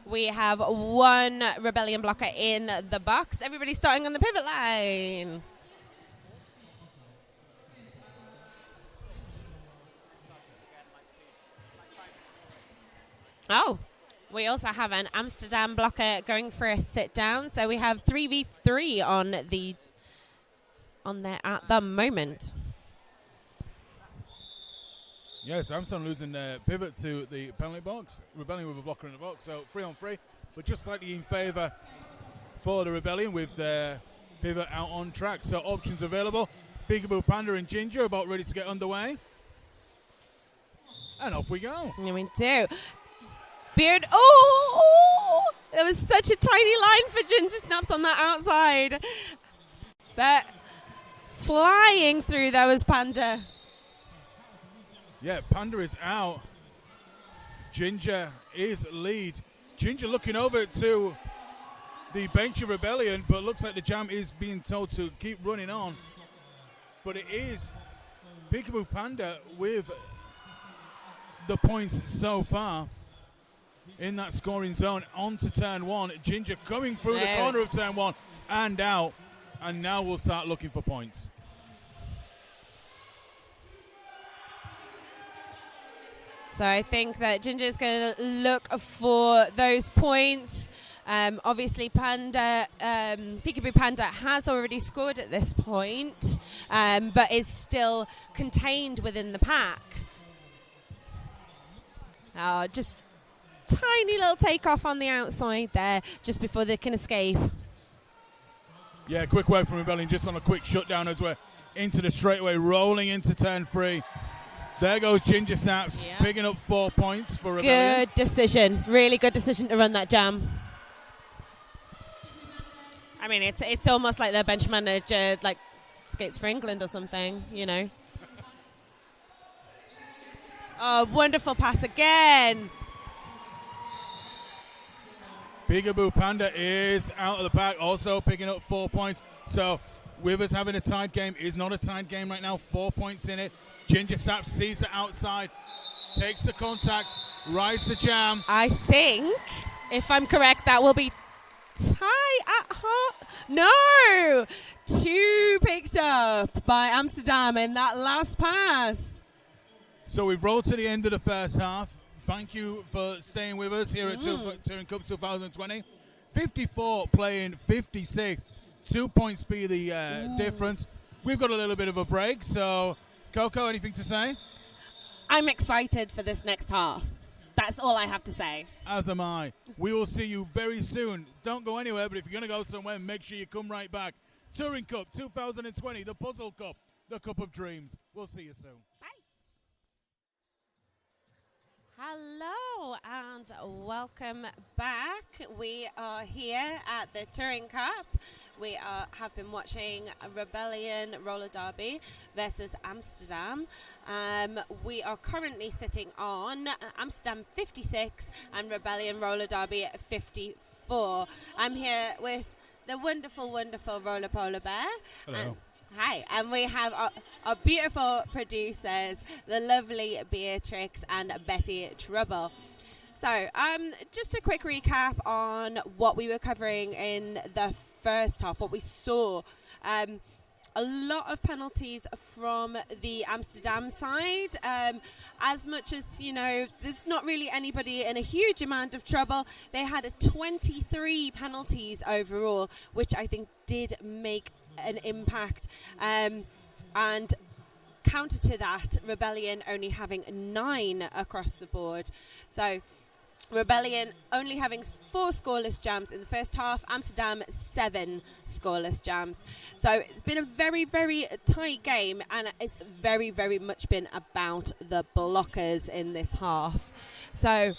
We have one Rebellion blocker in the box. Everybody starting on the pivot line. Oh, we also have an Amsterdam blocker going for a sit down. So we have 3v3 on there at the moment. Yes, Amsterdam losing their pivot to the penalty box. Rebellion with a blocker in the box, so 3-on-3, but just slightly in favour for the Rebellion with their pivot out on track. So options available. Peekaboo Panda and Ginger about ready to get underway. And off we go. And we do. Beard. Oh, there was such a tiny line for Ginger Snaps on that outside. But flying through there was Panda. Yeah, Panda is out. Ginger is lead. Ginger looking over to the bench of Rebellion, but looks like the jam is being told to keep running on. But it is Peekaboo Panda with the points so far in that scoring zone. On to turn one. Ginger coming through the corner of turn one and out. And now we'll start looking for points. So I think that Ginger is going to look for those points. Obviously, Peekaboo Panda has already scored at this point, but is still contained within the pack. Just tiny little takeoff on the outside there, just before they can escape. Yeah, quick work from Rebellion, just on a quick shutdown as we're into the straightaway, rolling into turn 3. There goes Ginger Snaps, picking up 4 points for Rebellion. Good decision, really good decision to run that jam. I mean, it's almost like their bench manager, like, skates for England or something, you know. Oh, wonderful pass again. Peekaboo Panda is out of the pack, also picking up 4 points. So with us having a tied game is not a tied game right now. 4 points in it. Ginger Snaps sees it outside, takes the contact, rides the jam. I think, if I'm correct, that will be tie at heart. No! 2 picked up by Amsterdam in that last pass. So we've rolled to the end of the first half. Thank you for staying with us here at Turing Cup 2020. 54 playing 56. 2 points be the difference. We've got a little bit of a break, so Coco, anything to say? I'm excited for this next half. That's all I have to say. As am I. We will see you very soon. Don't go anywhere, but if you're going to go somewhere, make sure you come right back. Turing Cup 2020, the Puzzle Cup, the Cup of Dreams. We'll see you soon. Bye. Hello and welcome back. We are here at the Turing Cup. We have been watching Rebellion Roller Derby versus Amsterdam. We are currently sitting on Amsterdam 56 and Rebellion Roller Derby 54. I'm here with the wonderful, wonderful Roller Polar Bear. Hello. Hi, and we have our beautiful producers, the lovely Beatrix and Betty Trouble. So, just a quick recap on what we were covering in the first half, what we saw. A lot of penalties from the Amsterdam side. As much as, you know, there's not really anybody in a huge amount of trouble. They had 23 penalties overall, which I think did make an impact, and counter to that, Rebellion only having 9 across the board. So Rebellion only having 4 scoreless jams in the first half, Amsterdam 7 scoreless jams. So it's been a very, very tight game, and it's very, very much been about the blockers in this half. So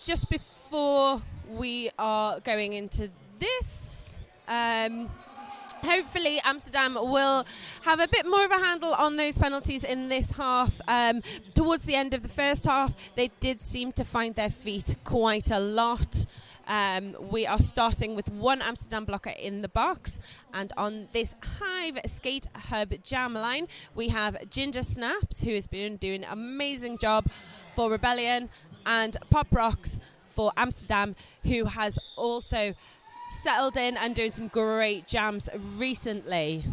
just before we are going into this, hopefully Amsterdam will have a bit more of a handle on those penalties in this half. Towards the end of the first half, they did seem to find their feet quite a lot. We are starting with 1 Amsterdam blocker in the box, and on this Hive Skate Hub jam line, we have Ginger Snaps, who has been doing an amazing job for Rebellion, and Pop Rocks for Amsterdam, who has also settled in and doing some great jams recently.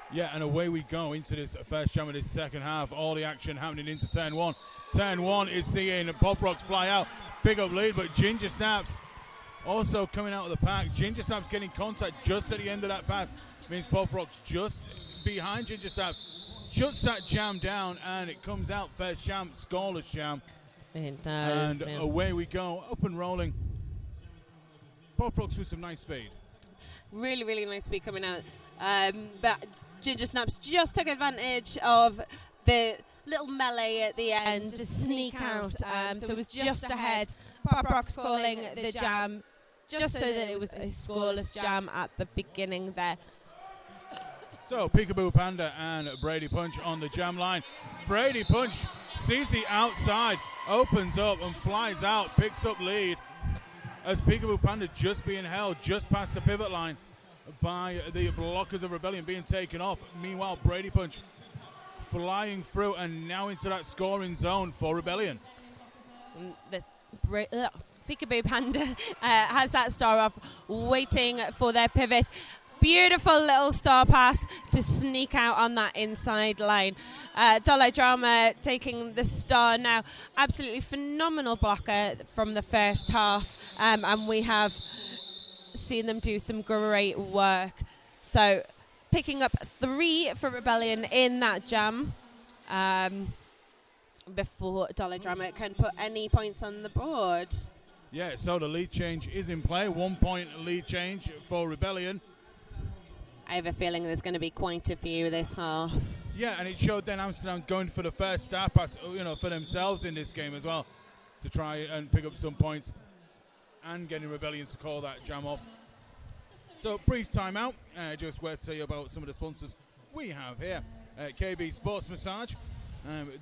Yeah, and away we go into this first jam of this second half. All the action happening into turn 1. Turn 1 is seeing Pop Rocks fly out. Big up lead, but Ginger Snaps also coming out of the pack. Ginger Snaps getting contact just at the end of that pass. Means Pop Rocks just behind Ginger Snaps. shuts that jam down, and it comes out first jam, scoreless jam. It does. And away we go, up and rolling. Pop Rocks with some nice speed. Really, really nice speed coming out. But Ginger Snaps just took advantage of the little melee at the end to sneak out. So it was just ahead. Pop Rocks calling the jam just so that it was a scoreless jam at the beginning there. So Peekaboo Panda and Brady Punch on the jam line. Brady Punch sees the outside, opens up and flies out, picks up lead as Peekaboo Panda just being held just past the pivot line by the blockers of Rebellion being taken off. Meanwhile, Brady Punch flying through and now into that scoring zone for Rebellion. Peekaboo Panda has that star off, waiting for their pivot. Beautiful little star pass to sneak out on that inside line. Dollar Drama taking the star now. Absolutely phenomenal blocker from the first half. And we have seen them do some great work. So picking up 3 for Rebellion in that jam. Before Dollar Drama can put any points on the board. Yeah, so the lead change is in play. 1 point lead change for Rebellion. I have a feeling there's going to be quite a few this half. Yeah, and it showed then Amsterdam going for the first star pass, for themselves in this game as well, to try and pick up some points and getting Rebellion to call that jam off. So brief timeout. Just where to say about some of the sponsors we have here. KB Sports Massage.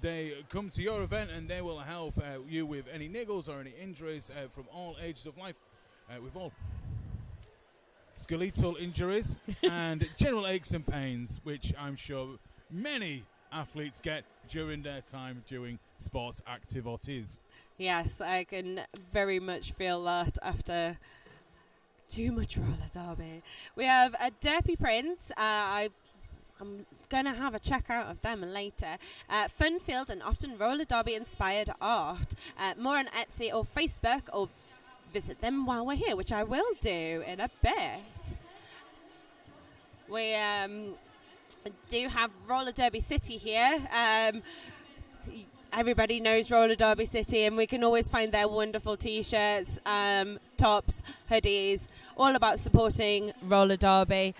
They come to your event and they will help you with any niggles or any injuries from all ages of life. With all skeletal injuries and general aches and pains, which I'm sure many athletes get during their time doing sports activities. Yes, I can very much feel that after too much roller derby. We have a Derpy Prince. I'm going to have a check out of them later. Fun-filled and often roller derby inspired art. More on Etsy or Facebook, or visit them while we're here, which I will do in a bit. We do have Roller Derby City here. Everybody knows Roller Derby City, and we can always find their wonderful t-shirts, tops, hoodies, all about supporting Roller Derby.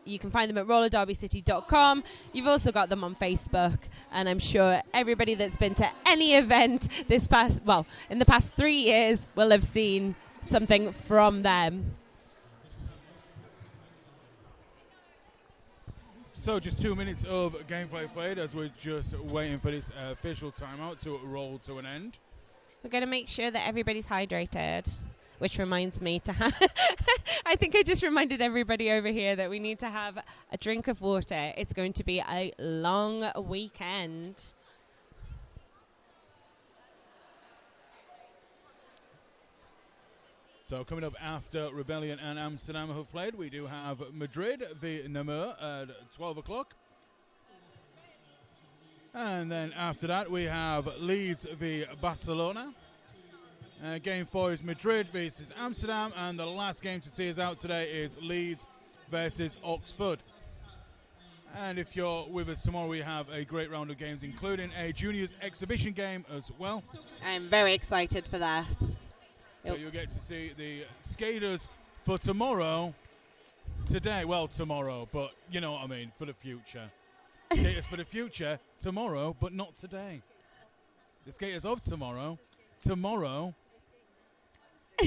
You can find them at rollerderbycity.com. You've also got them on Facebook, and I'm sure everybody that's been to any event in the past 3 years will have seen something from them. So just 2 minutes of gameplay played as we're just waiting for this official timeout to roll to an end. We're going to make sure that everybody's hydrated, which reminds me to have... I think I just reminded everybody over here that we need to have a drink of water. It's going to be a long weekend. So coming up after Rebellion and Amsterdam have played, we do have Madrid v Namur at 12 o'clock. And then after that we have Leeds v Barcelona. Game 4 is Madrid versus Amsterdam, and the last game to see us out today is Leeds versus Oxford. And if you're with us tomorrow, we have a great round of games, including a juniors exhibition game as well. I'm very excited for that. So you'll get to see the skaters for tomorrow, tomorrow, but you know what I mean, for the future. Skaters for the future, tomorrow, but not today. The skaters of tomorrow,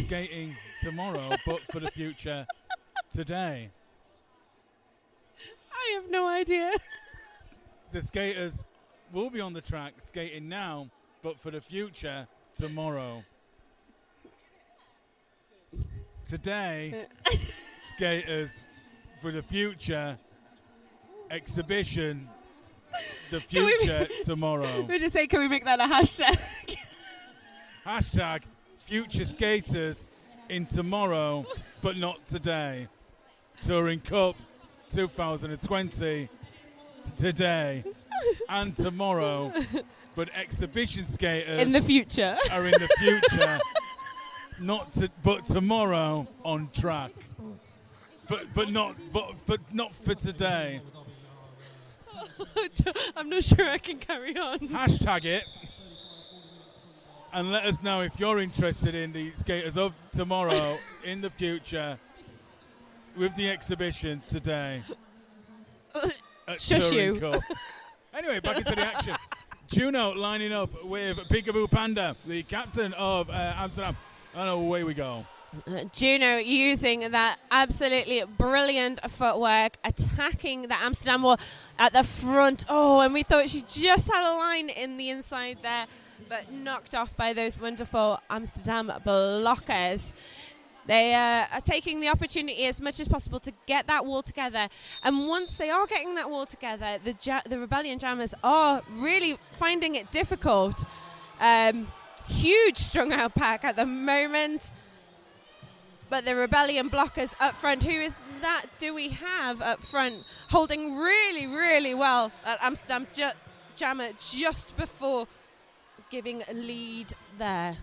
skating tomorrow, but for the future today. I have no idea. The skaters will be on the track skating now, but for the future tomorrow. Today, skaters for the future exhibition, the future tomorrow. We just say, can we make that a hashtag? Hashtag future skaters in tomorrow, but not today. Touring Cup 2020 today and tomorrow, but exhibition skaters in the future are in the future, but tomorrow on track, but not for today. I'm not sure I can carry on. Hashtag it. And let us know if you're interested in the skaters of tomorrow in the future with the exhibition today at Shush Turing you. Cup. Anyway, back into the action. Juno lining up with Peekaboo Panda, the captain of Amsterdam. And away we go. Juno using that absolutely brilliant footwork, attacking the Amsterdam wall at the front. Oh, and we thought she just had a line in the inside there, but knocked off by those wonderful Amsterdam blockers. They are taking the opportunity as much as possible to get that wall together. And once they are getting that wall together, the Rebellion Jammers are really finding it difficult. Huge strung out pack at the moment. But the Rebellion blockers up front, who is that do we have up front? Holding really, really well at Amsterdam Jammer just before giving a lead there.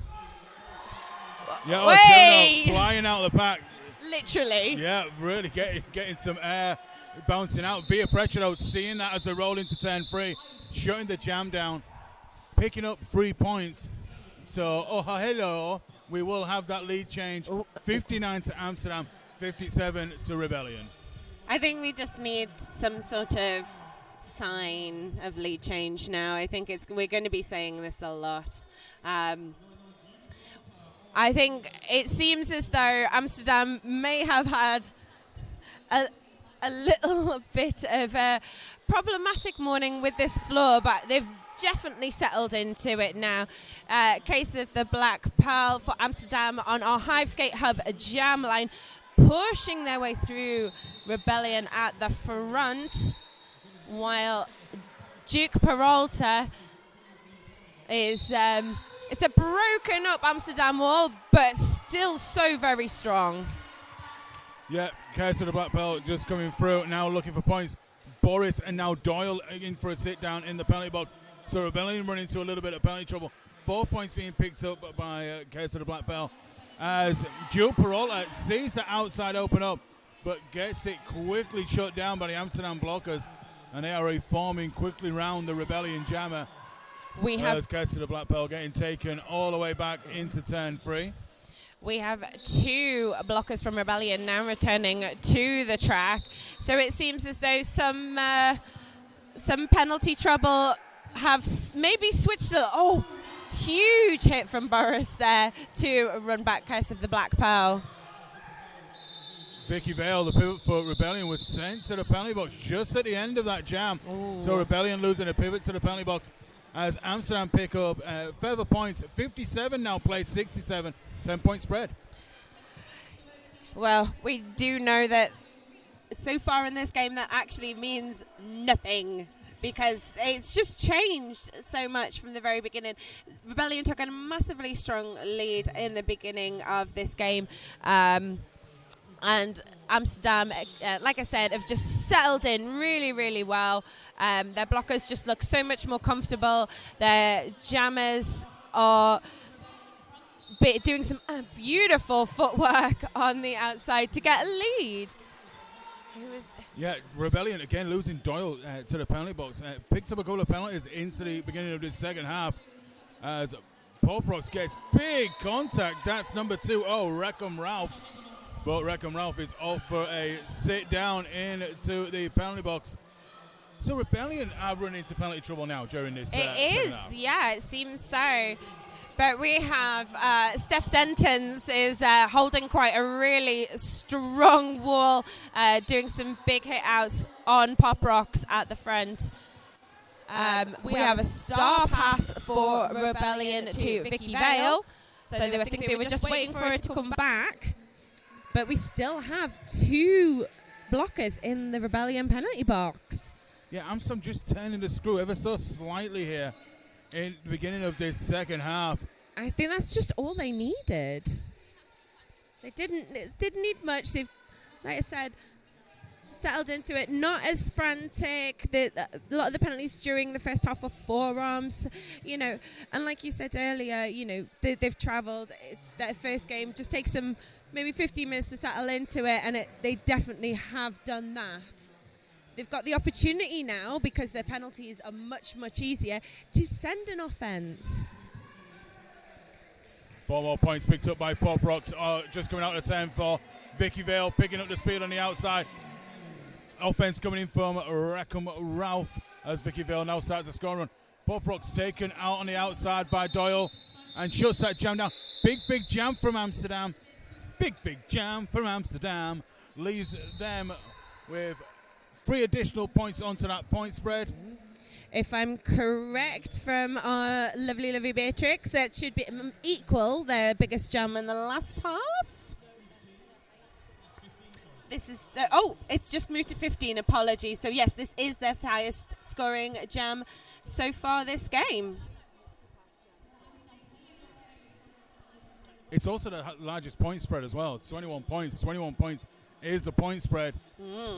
Yeah, Juno flying out of the pack. Literally. Yeah, really getting some air, bouncing out via pressure though, seeing that as they roll into turn 3, shutting the jam down, picking up 3 points. So, hello, we will have that lead change. 59 to Amsterdam, 57 to Rebellion. I think we just need some sort of sign of lead change now. I think we're going to be saying this a lot. I think it seems as though Amsterdam may have had a little bit of a problematic morning with this floor, but they've definitely settled into it now. Case of the Black Pearl for Amsterdam on our Hive Skate Hub jam line, pushing their way through Rebellion at the front, while Duke Peralta is... it's a broken up Amsterdam wall, but still so very strong. Yeah, Case of the Black Belt just coming through, now looking for points. Boris and now Doyle in for a sit down in the penalty box. So Rebellion running into a little bit of penalty trouble. 4 points being picked up by Case of the Black Belt as Duke Peralta sees the outside open up, but gets it quickly shut down by the Amsterdam blockers, and they are reforming quickly round the Rebellion jammer. We have Case of the Black Pearl getting taken all the way back into turn 3. We have 2 blockers from Rebellion now returning to the track. So it seems as though some penalty trouble have maybe switched huge hit from Boris there to run back Curse of the Black Pearl. Vicky Vale, the pivot for Rebellion, was sent to the penalty box just at the end of that jam. Ooh. So Rebellion losing a pivot to the penalty box as Amsterdam pick up further points. 57 now played, 67, 10-point spread. Well, we do know that so far in this game that actually means nothing, because it's just changed so much from the very beginning. Rebellion took a massively strong lead in the beginning of this game. And Amsterdam, like I said, have just settled in really, really well. Their blockers just look so much more comfortable. Their jammers are doing some beautiful footwork on the outside to get a lead. Yeah, Rebellion again losing Doyle to the penalty box. Picked up a couple of penalties into the beginning of this second half as Paul Prox gets big contact. That's number 2. Oh, Wreckham Ralph. But Wreckham Ralph is off for a sit down into the penalty box. So Rebellion are running into penalty trouble now during this. It is, yeah, it seems so. But we have Steph Sentence is holding quite a really strong wall, doing some big hit outs on Pop Rocks at the front. We have a star pass for Rebellion to Vicky Vale. So I think they were just waiting for her to come back. But we still have 2 blockers in the Rebellion penalty box. Yeah, Amsterdam just turning the screw ever so slightly here in the beginning of this second half. I think that's just all they needed. They didn't need much. They've, like I said, settled into it. Not as frantic. A lot of the penalties during the first half were forearms, and like you said earlier, they've travelled. It's their first game. Just takes them maybe 15 minutes to settle into it, and they definitely have done that. they've got the opportunity now, because their penalties are much, much easier, to send an offence. 4 more points picked up by Pop Rocks. Just coming out of 10 for Vicky Vale, picking up the speed on the outside. Offense coming in from Rackham Ralph as Vicky Vale now starts a score run. Pop Rocks taken out on the outside by Doyle and shuts that jam down. Big jam from Amsterdam. Big jam from Amsterdam. Leaves them with 3 additional points onto that point spread. If I'm correct from our lovely Beatrix, it should be equal their biggest jam in the last half. This is it's just moved to 15. Apologies. So yes, this is their highest scoring jam so far this game. It's also the largest point spread as well. It's 21 points. 21 points is the point spread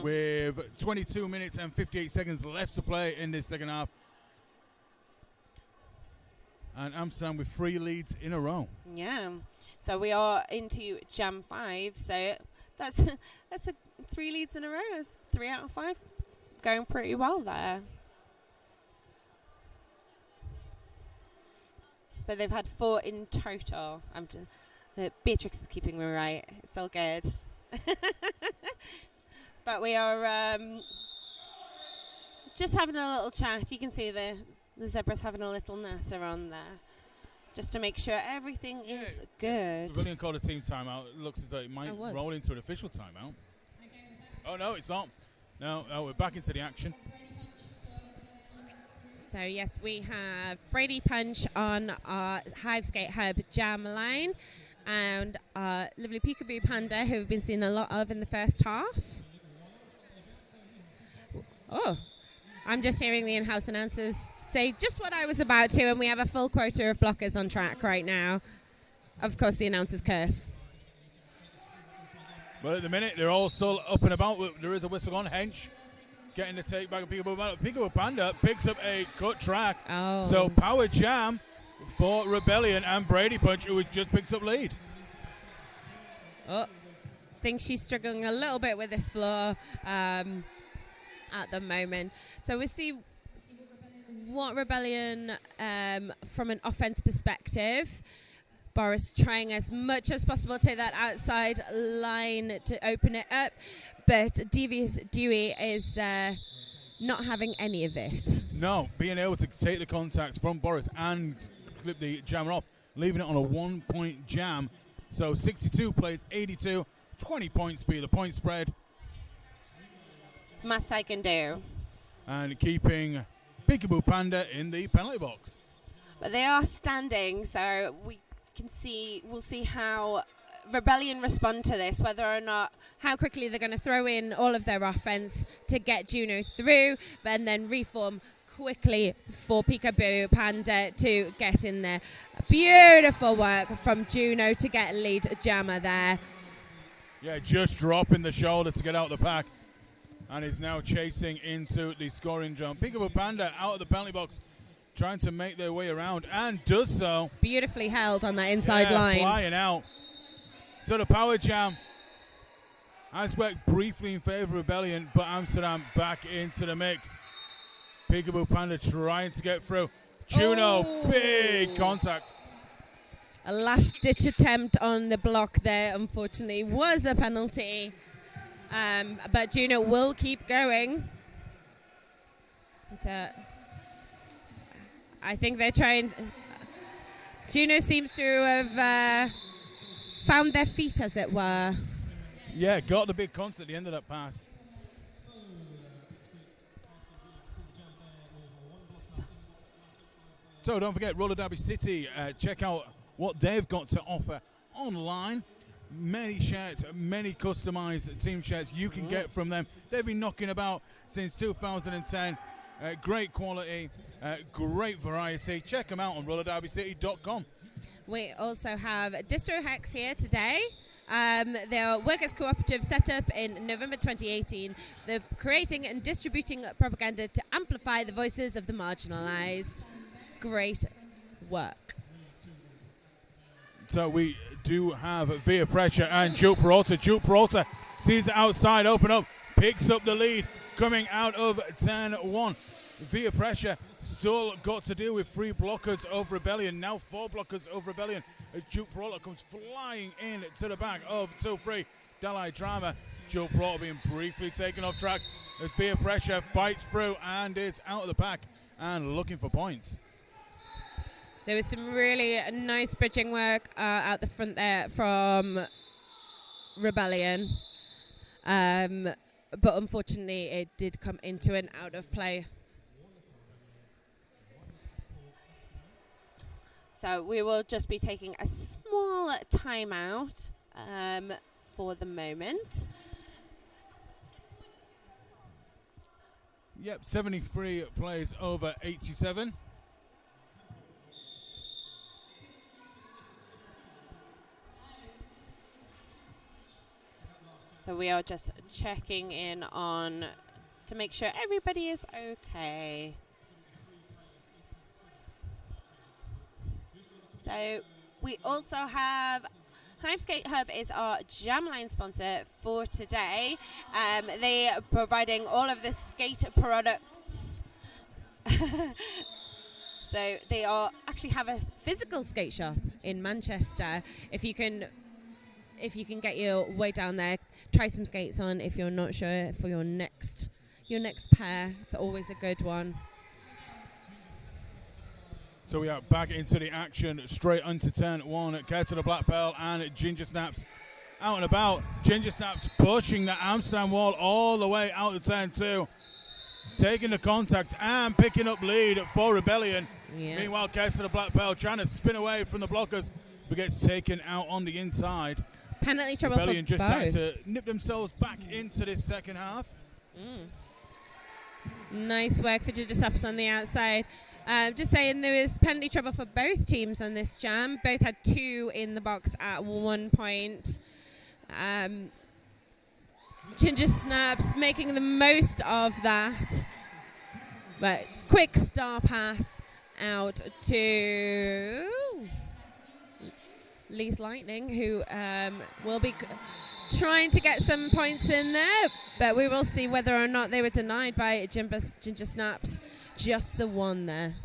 with 22 minutes and 58 seconds left to play in this second half. And Amsterdam with 3 leads in a row. Yeah. So we are into Jam 5. So that's a 3 leads in a row. It's 3 out of 5. Going pretty well there. But they've had 4 in total. Beatrix is keeping me right. It's all good. But we are just having a little chat. You can see the zebras having a little natter on there, just to make sure everything is good. We've only called a team timeout. It looks as though it might roll into an official timeout. Oh no, it's not. No, we're back into the action. So yes, we have Brady Punch on our Hive Skate Hub jam line, and our lovely Peekaboo Panda, who we've been seeing a lot of in the first half. Oh, I'm just hearing the in-house announcers say just what I was about to, and we have a full quota of blockers on track right now. Of course, the announcers curse. Well, at the minute, they're all still up and about. There is a whistle on. Hench getting the take back of Peekaboo Panda. Peekaboo Panda picks up a cut track. Oh. So power jam for Rebellion and Brady Punch, who has just picked up lead. Oh, think she's struggling a little bit with this floor at the moment. So we see what Rebellion, from an offense perspective, Boris trying as much as possible to that outside line to open it up, but Devious Dewey is not having any of it. No, being able to take the contact from Boris and clip the jammer off, leaving it on a 1-point jam. So 62 plays 82, 20 points be the point spread. Maths I can do. And keeping Peekaboo Panda in the penalty box. But they are standing, so we'll see how Rebellion respond to this, whether or not, how quickly they're going to throw in all of their offense to get Juno through, and then reform quickly for Peekaboo Panda to get in there. Beautiful work from Juno to get lead jammer there. Yeah, just dropping the shoulder to get out the pack, and is now chasing into the scoring jump. Peekaboo Panda out of the penalty box, trying to make their way around, and does so. Beautifully held on that inside line. Flying out. So the power jam has worked briefly in favor of Rebellion, but Amsterdam back into the mix. Peekaboo Panda trying to get through. Juno, big contact. A last-ditch attempt on the block there, unfortunately, was a penalty. But Juno will keep going. And, I think they're trying. Juno seems to have found their feet, as it were. Yeah, got the big concert at the end of that pass. So don't forget, Roller Derby City, check out what they've got to offer online. Many shirts, many customized team shirts you can get from them. They've been knocking about since 2010. Great quality, great variety. Check them out on rollerderbycity.com. We also have Distro Hex here today. Their workers' cooperative set up in November 2018. They're creating and distributing propaganda to amplify the voices of the marginalized. Great work. So we do have Via Pressure and Juke Peralta. Juke Peralta sees it outside, open up, picks up the lead. coming out of turn 1. Via pressure, still got to deal with 3 blockers of Rebellion. Now 4 blockers of Rebellion. A Juke Brawler comes flying in to the back of 2-3. Dalai Drama. Juke Brawler being briefly taken off track as Via pressure fights through and is out of the pack and looking for points. There was some really nice bridging work out the front there from Rebellion. But unfortunately, it did come into an out of play. So we will just be taking a small timeout for the moment. Yep, 73 plays over 87. So we are just checking in on to make sure everybody is okay. So we also have Hive Skate Hub is our Jamline sponsor for today. They are providing all of the skate products. So they are actually have a physical skate shop in Manchester. If you can get your way down there, try some skates on if you're not sure for your next pair. It's always a good one. So we are back into the action, straight onto turn 1. Curse of the Black Pearl and Ginger Snaps out and about. Ginger Snaps pushing the Amsterdam wall all the way out to turn 2. Taking the contact and picking up lead for Rebellion. Yeah. Meanwhile, Curse of the Black Pearl trying to spin away from the blockers, but gets taken out on the inside. Penalty trouble Rebellion for just both. started to nip themselves back into this second half. Nice work for Ginger Snaps on the outside. Just saying there was penalty trouble for both teams on this jam. Both had 2 in the box at one point. Ginger Snaps making the most of that. But quick star pass out to Lee's Lightning, who will be trying to get some points in there. But we will see whether or not they were denied by Ginger Snaps. Just the one there.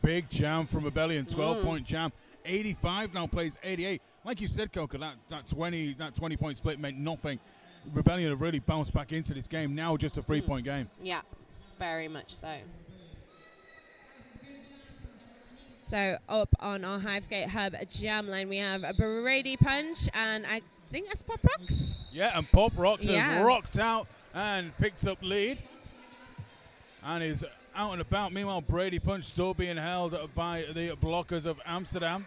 Big jam from Rebellion. 12-point jam. 85 now plays 88. Like you said, Coca, that 20-point split meant nothing. Rebellion have really bounced back into this game. Now just a 3-point game. Yeah, very much so. So up on our Hive Skate Hub jam line, we have a Brady Punch, and I think that's Pop Rocks. Yeah, and Pop Rocks has rocked out and picks up lead and is out and about. Meanwhile, Brady Punch still being held by the blockers of Amsterdam.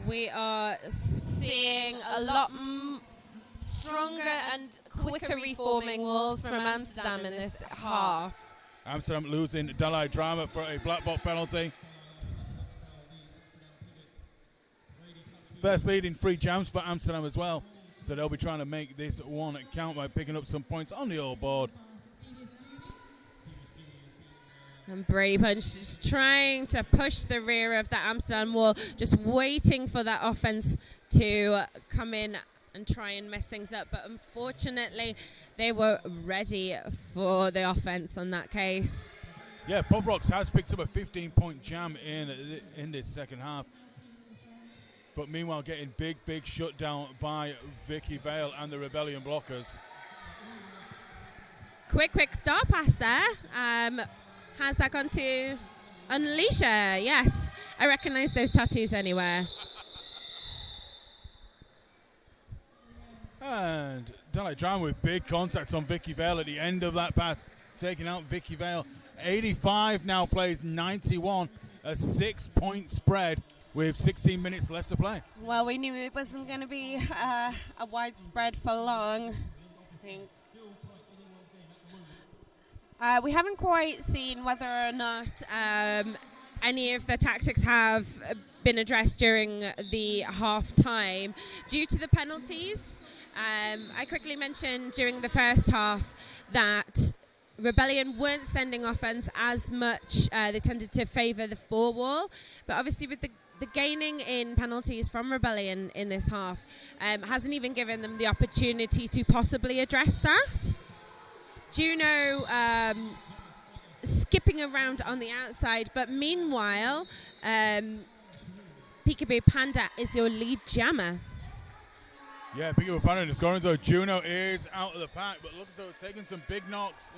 We are seeing a lot stronger and quicker reforming walls from Amsterdam in this half. Amsterdam losing Dalai Drama for a black bot penalty. First lead in 3 jams for Amsterdam as well. So they'll be trying to make this one count by picking up some points on the all board. And Brady Punch just trying to push the rear of the Amsterdam wall, just waiting for that offense to come in and try and mess things up. But unfortunately, they were ready for the offense on that case. Yeah, Pop Rocks has picked up a 15-point jam in this second half. But meanwhile, getting big shutdown by Vicky Vale and the Rebellion blockers. Quick star pass there. Has that gone to Unleasher? Yes. I recognize those tattoos anywhere. And Dalai Drama with big contacts on Vicky Vale at the end of that pass, taking out Vicky Vale. 85 now plays 91, a 6-point spread with 16 minutes left to play. Well, we knew it wasn't going to be a widespread for long, I think. We haven't quite seen whether or not any of the tactics have been addressed during the half-time due to the penalties. I quickly mentioned during the first half that Rebellion weren't sending offense as much. They tended to favour the 4 wall. But obviously with the the gaining in penalties from Rebellion in this half hasn't even given them the opportunity to possibly address that. Juno skipping around on the outside, but meanwhile, Peekaboo Panda is your lead jammer. Yeah, Peekaboo Panda in the scoring zone. Juno is out of the pack, but looks as though they're taking some big knocks.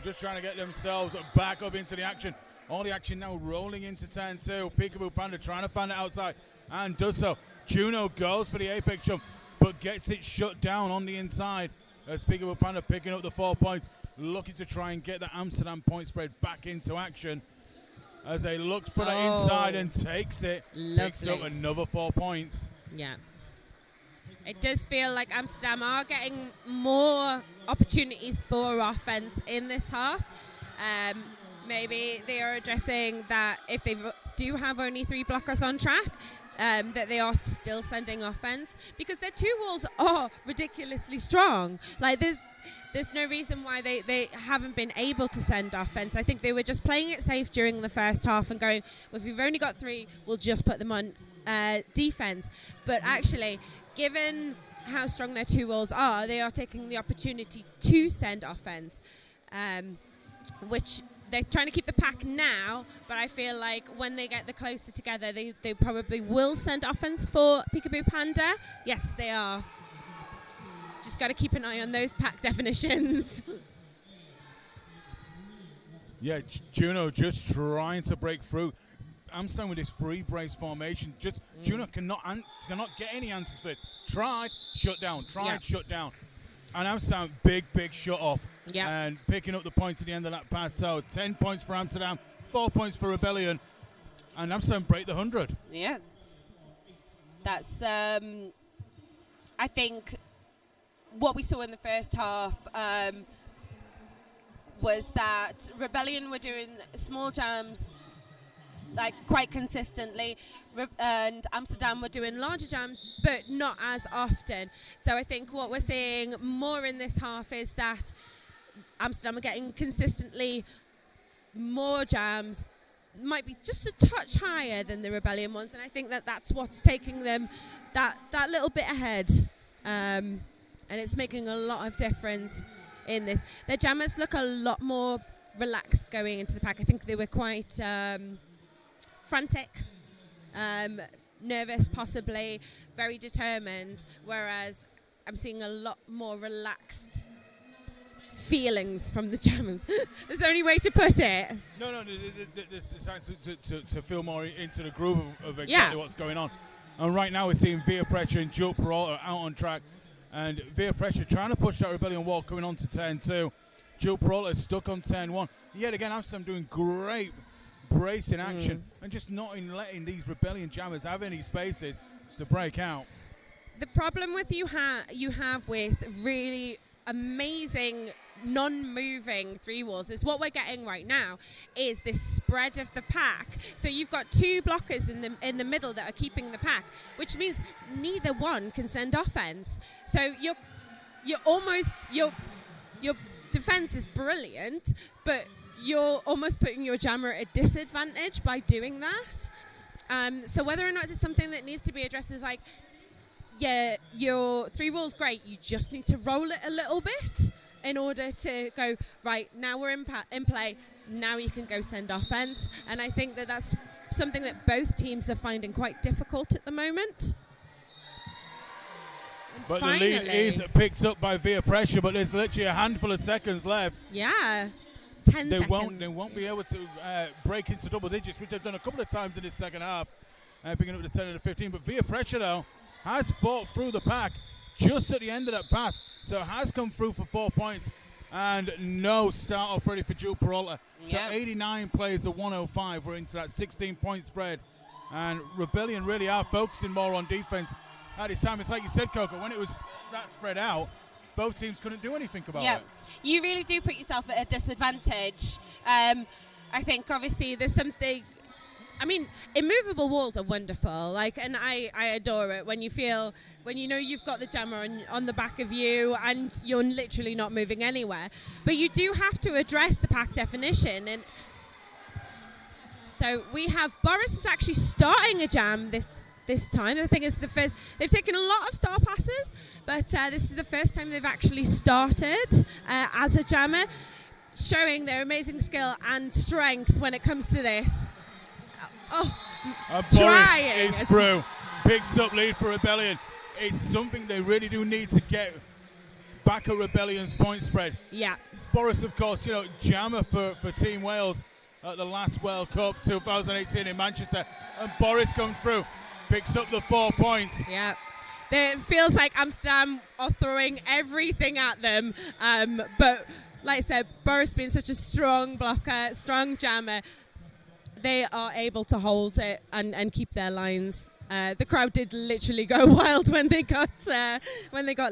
Just trying to get themselves back up into the action. All the action now rolling into turn 2. Peekaboo Panda trying to find it outside and does so. Juno goes for the apex jump, but gets it shut down on the inside. As Peekaboo Panda picking up the 4 points, looking to try and get the Amsterdam point spread back into action. As they look for the inside and takes it. Lovely. Picks up another 4 points. Yeah. It does feel like Amsterdam are getting more opportunities for offense in this half. Maybe they are addressing that if they do have only 3 blockers on track, that they are still sending offense, because their 2 walls are ridiculously strong. Like there's no reason why they haven't been able to send offense. I think they were just playing it safe during the first half and going, well, if we've only got 3, we'll just put them on defense. But actually, given how strong their 2 walls are, they are taking the opportunity to send offense, which they're trying to keep the pack now, but I feel like when they get the closer together, they probably will send offense for Peekaboo Panda. Yes, they are. Just got to keep an eye on those pack definitions. Yeah, Juno just trying to break through. Amsterdam with this free brace formation. Just Juno cannot get any answers for it. Tried, shut down. Shut down. And Amsterdam, big shut off. Yep. And picking up the points at the end of that pass. So 10 points for Amsterdam, 4 points for Rebellion. And Amsterdam break the 100. Yeah. That's, I think, what we saw in the first half was that Rebellion were doing small jams like quite consistently, and Amsterdam were doing larger jams, but not as often. So I think what we're seeing more in this half is that Amsterdam are getting consistently more jams, might be just a touch higher than the Rebellion ones, and I think that that's what's taking them that little bit ahead, and it's making a lot of difference in this. Their jammers look a lot more relaxed going into the pack. I think they were quite frantic, nervous possibly, very determined, whereas I'm seeing a lot more relaxed feelings from the jammers. There's the only way to put it. No, this is time to feel more into the groove of exactly what's going on. And right now we're seeing Via Pressure and Joe Peralta out on track, and Via Pressure trying to push that Rebellion wall coming on to turn 2. Joe Peralta is stuck on turn 1. Yet again, Amsterdam doing great bracing action and just not in letting these Rebellion jammers have any spaces to break out. The problem with you have with really amazing non-moving 3 walls is what we're getting right now is this spread of the pack. So you've got 2 blockers in the middle that are keeping the pack, which means neither one can send offense. So you're almost your defense is brilliant, but you're almost putting your jammer at a disadvantage by doing that. So whether or not it's something that needs to be addressed is like, yeah, your 3 wall's great, you just need to roll it a little bit in order to go, right, now we're in play, now you can go send offense. And I think that that's something that both teams are finding quite difficult at the moment. And but finally, the lead is picked up by Via Pressure, but there's literally a handful of seconds left. Yeah. 10 seconds. They won't be able to break into double digits, which they've done a couple of times in this second half, picking up the 10 and the 15. But Via Pressure, though, has fought through the pack just at the end of that pass, so has come through for 4 points, and no start off ready for Joe Peralta. So 89 plays to 105. We're into that 16-point spread, and Rebellion really are focusing more on defense at this time. It's like you said, Coco, when it was that spread out, both teams couldn't do anything about it. You really do put yourself at a disadvantage. I think obviously there's something. I mean, immovable walls are wonderful, and I adore it when you know you've got the jammer on the back of you and you're literally not moving anywhere. But you do have to address the pack definition, and So we have Boris is actually starting a jam this time. I think it's the first. They've taken a lot of star passes, but this is the first time they've actually started as a jammer, showing their amazing skill and strength when it comes to this. Boris is through. Picks up lead for Rebellion. It's something they really do need to get back at Rebellion's point spread. Yeah. Boris, of course, jammer for Team Wales at the last World Cup 2018 in Manchester. And Boris comes through, picks up the 4 points. Yeah. It feels like Amsterdam are throwing everything at them. But like I said, Boris being such a strong blocker, strong jammer, they are able to hold it and keep their lines. The crowd did literally go wild when they got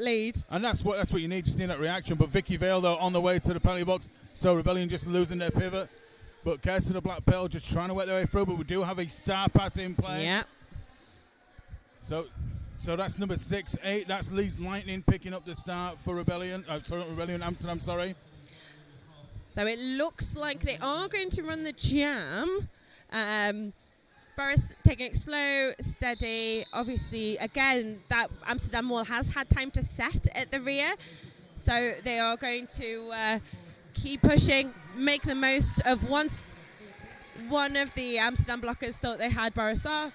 lead. And that's what you need to see in that reaction. But Vicky Vale, though, on the way to the penalty box. So Rebellion just losing their pivot. But Kirsten the Black Pearl just trying to work their way through. But we do have a star pass in play. Yeah. So that's number 6-8. That's Leeds Lightning picking up the start for Rebellion. Amsterdam, sorry. So it looks like they are going to run the jam. Boris taking it slow, steady. Obviously, again, that Amsterdam wall has had time to set at the rear. So they are going to keep pushing, make the most of once one of the Amsterdam blockers thought they had Boris off,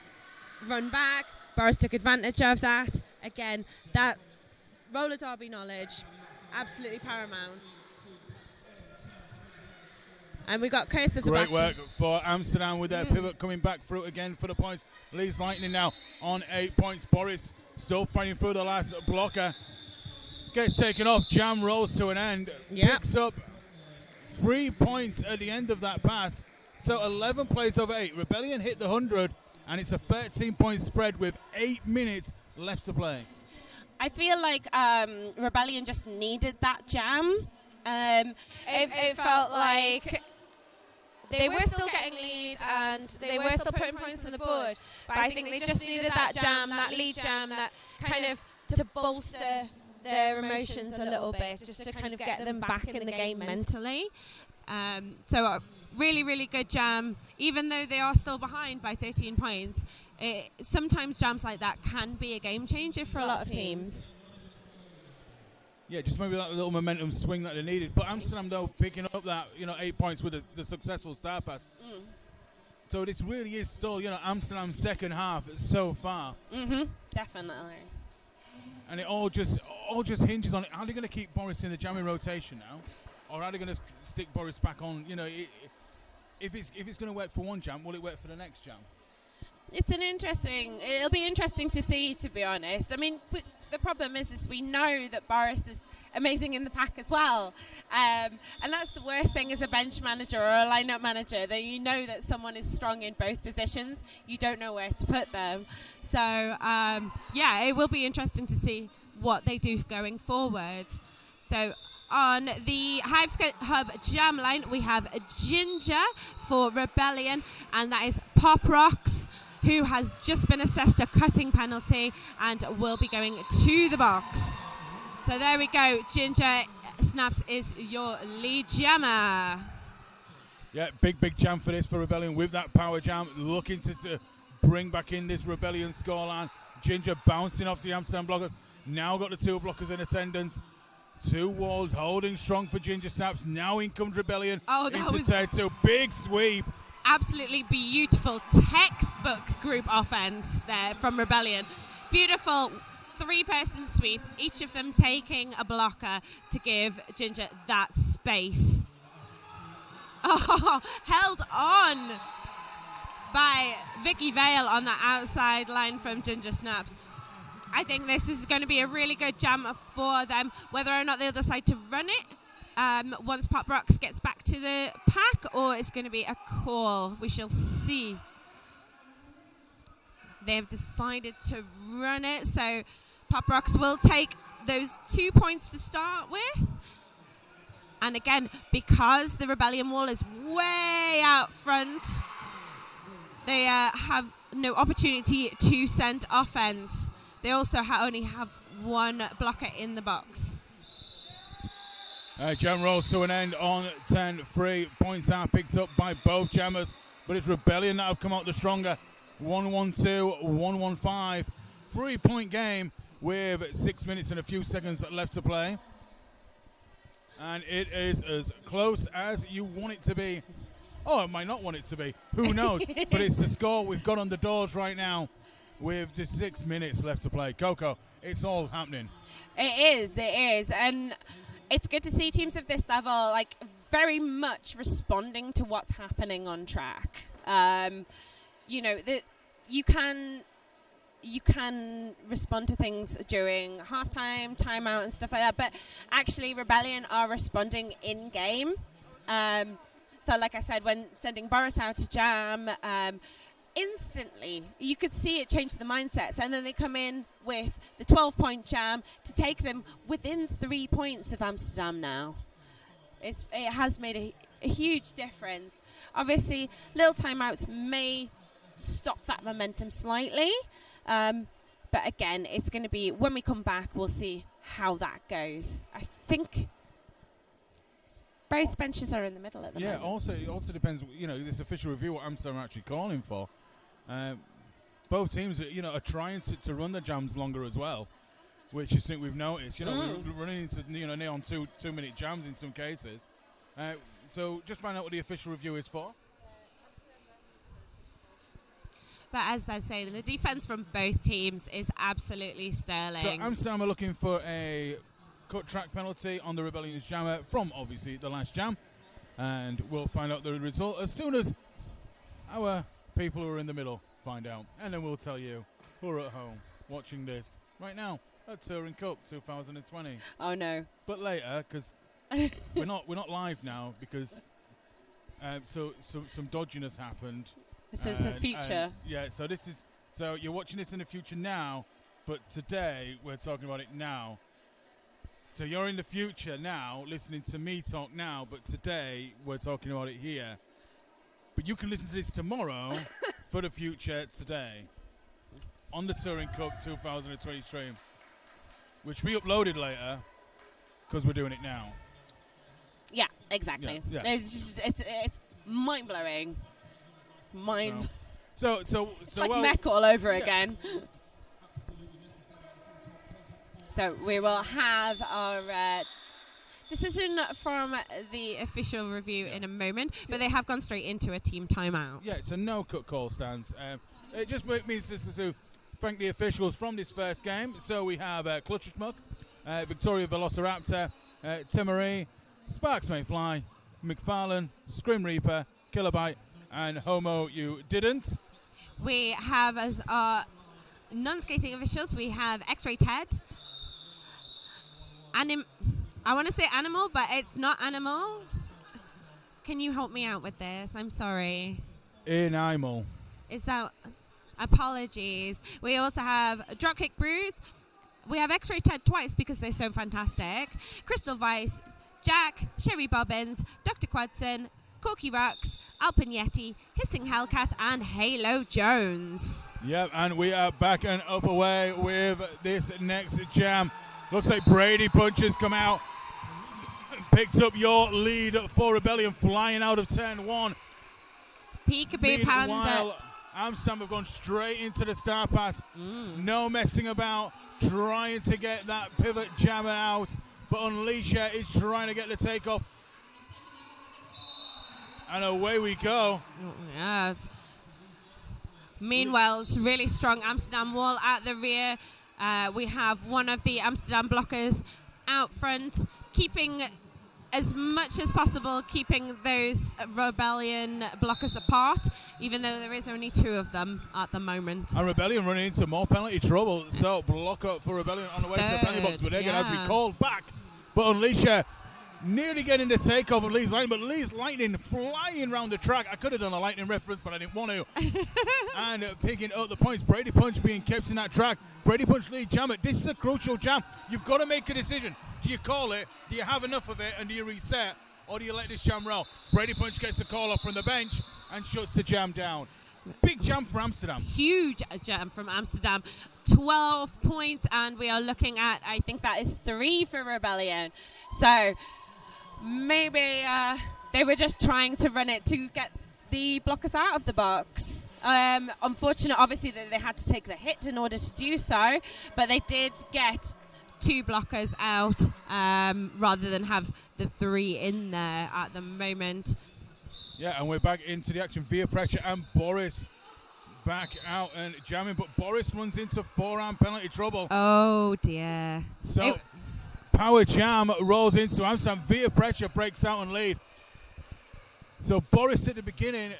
run back. Boris took advantage of that. Again, that roller derby knowledge, absolutely paramount. And we got Coast of the Great back. work for Amsterdam with their pivot coming back through again for the points. Leeds Lightning now on 8 points. Boris still fighting through the last blocker. Gets taken off. Jam rolls to an end. Yep. Picks up 3 points at the end of that pass. So 11 plays over 8. Rebellion hit the 100, and it's a 13-point spread with 8 minutes left to play. I feel like Rebellion just needed that jam. It felt like they were still getting lead and they were still putting points on the board, but I think they just needed that jam, that lead jam, that kind of to bolster their emotions a little bit, just to kind of get them back in the game mentally. So a really, really good jam, even though they are still behind by 13 points. Sometimes jams like that can be a game changer for a lot of teams. Yeah, just maybe that little momentum swing that they needed. But Amsterdam, though, picking up that 8 points with the successful star pass. So this really is still Amsterdam's second half so far. Definitely. And it all just hinges on it. How are they going to keep Boris in the jamming rotation now, or are they going to stick Boris back on? If it's going to work for one jam, will it work for the next jam? It'll be interesting to see, to be honest. I mean, the problem is we know that Boris is amazing in the pack as well. And that's the worst thing as a bench manager or a lineup manager, that you know that someone is strong in both positions. You don't know where to put them. So, it will be interesting to see what they do going forward. So, on the Hive Hub jam line, we have Ginger for Rebellion, and that is Pop Rocks, who has just been assessed a cutting penalty and will be going to the box. So there we go. Ginger Snaps is your lead jammer. Yeah, big jam for Rebellion with that power jam, looking to bring back in this Rebellion scoreline. Ginger bouncing off the Amsterdam blockers. Now got the 2 blockers in attendance. 2 walls holding strong for Ginger Snaps. Now in comes Rebellion into turn 2. Big sweep. Absolutely beautiful textbook group offense there from Rebellion. Beautiful 3-person sweep, each of them taking a blocker to give Ginger that space. Held on by Vicky Vale on the outside line from Ginger Snaps. I think this is going to be a really good jam for them, whether or not they'll decide to run it once Pop Rocks gets back to the pack, or it's going to be a call. We shall see. They've decided to run it, so Pop Rocks will take those 2 points to start with. And again, because the Rebellion wall is way out front, they have no opportunity to send offense. They also only have 1 blocker in the box. Jam rolls to an end on 10-3. Points are picked up by both jammers. but it's Rebellion that have come out the stronger. 1-1-2, 1-1-5, 3-point game with 6 minutes and a few seconds left to play. And it is as close as you want it to be. Oh, it might not want it to be. Who knows? But it's the score we've got on the doors right now with just 6 minutes left to play. Coco, it's all happening. It is. And it's good to see teams of this level, like, very much responding to what's happening on track. You know, you can respond to things during halftime, timeout, and stuff like that. But actually, Rebellion are responding in game. So, like I said, when sending Boris out to jam, instantly you could see it change the mindsets, and then they come in with the 12-point jam to take them within 3 points of Amsterdam now. It has made a huge difference. Obviously, little timeouts may stop that momentum slightly. But again, it's going to be, when we come back, we'll see how that goes. I think both benches are in the middle at the moment. Yeah, it also depends, you know, this official review, what Amsterdam are actually calling for. Both teams, you know, are trying to run the jams longer as well, which I think we've noticed. You know, we're running into, you know, near on 2-minute jams in some cases. So just find out what the official review is for. But as Bez saying, the defense from both teams is absolutely sterling. So Amsterdam are looking for a cut track penalty on the Rebellion's jammer from, obviously, the last jam. And we'll find out the result as soon as our people who are in the middle find out. And then we'll tell you who are at home watching this right now at Turing Cup 2020. Oh, no. But later, because we're not live now because so some dodginess happened. This is the future. So you're watching this in the future now, but today we're talking about it now. So you're in the future now, listening to me talk now, but today we're talking about it here. But you can listen to this tomorrow for the future today on the Turing Cup 2020 stream, which we uploaded later because we're doing it now. Yeah, exactly. Yeah. It's mind blowing. So it's like mech all over again. So we will have our decision from the official review in a moment, but they have gone straight into a team timeout. Yeah, so no cut call stands. It just means just to thank the officials from this first game. So we have Clutcherschmuck, Victoria Velociraptor, Timmery, Sparks May Fly, McFarlane, Scrim Reaper, Kilobyte, and Homo You Didn't. We have as our non-skating officials, we have X-Ray Ted. I want to say animal, but it's not animal. Can you help me out with this? I'm sorry. Animal. Is that... Apologies. We also have Dropkick Brews. We have X-Ray Ted twice because they're so fantastic. Crystal Vice, Jack, Sherry Bobbins, Dr. Quadson, Corky Rocks, Alpin Yeti, Hissing Hellcat, and Halo Jones. Yep, and we are back and up away with this next jam. Looks like Brady Punches come out, picked up your lead for Rebellion, flying out of turn one. Peekaboo Panda. Meanwhile, Amsterdam have gone straight into the star pass. No messing about, trying to get that pivot jammer out, but Unleasher is trying to get the takeoff. And away we go. Yeah. Meanwhile, it's really strong Amsterdam wall at the rear. We have one of the Amsterdam blockers out front, keeping as much as possible, keeping those Rebellion blockers apart, even though there is only two of them at the moment. And Rebellion running into more penalty trouble, so block up for Rebellion on the way to the penalty box, but they're going to have to be called back. But Unleasher nearly getting the takeoff of Lee's Lightning, but Lee's Lightning flying around the track. I could have done a Lightning reference, but I didn't want to. And picking up the points. Brady Punch being kept in that track. Brady Punch lead jammer. This is a crucial jam. You've got to make a decision. Do you call it? Do you have enough of it? And do you reset? Or do you let this jam roll? Brady Punch gets the call off from the bench and shuts the jam down. Big jam for Amsterdam. Huge jam from Amsterdam. 12 points, and we are looking at, I think that is 3 for Rebellion. So maybe they were just trying to run it to get the blockers out of the box. Unfortunate, obviously, that they had to take the hit in order to do so, but they did get 2 blockers out rather than have the 3 in there at the moment. Yeah, and we're back into the action via pressure, and Boris back out and jamming, but Boris runs into forearm penalty trouble. Oh dear. So Power Jam rolls into Amsterdam via pressure, breaks out and lead. So Boris at the beginning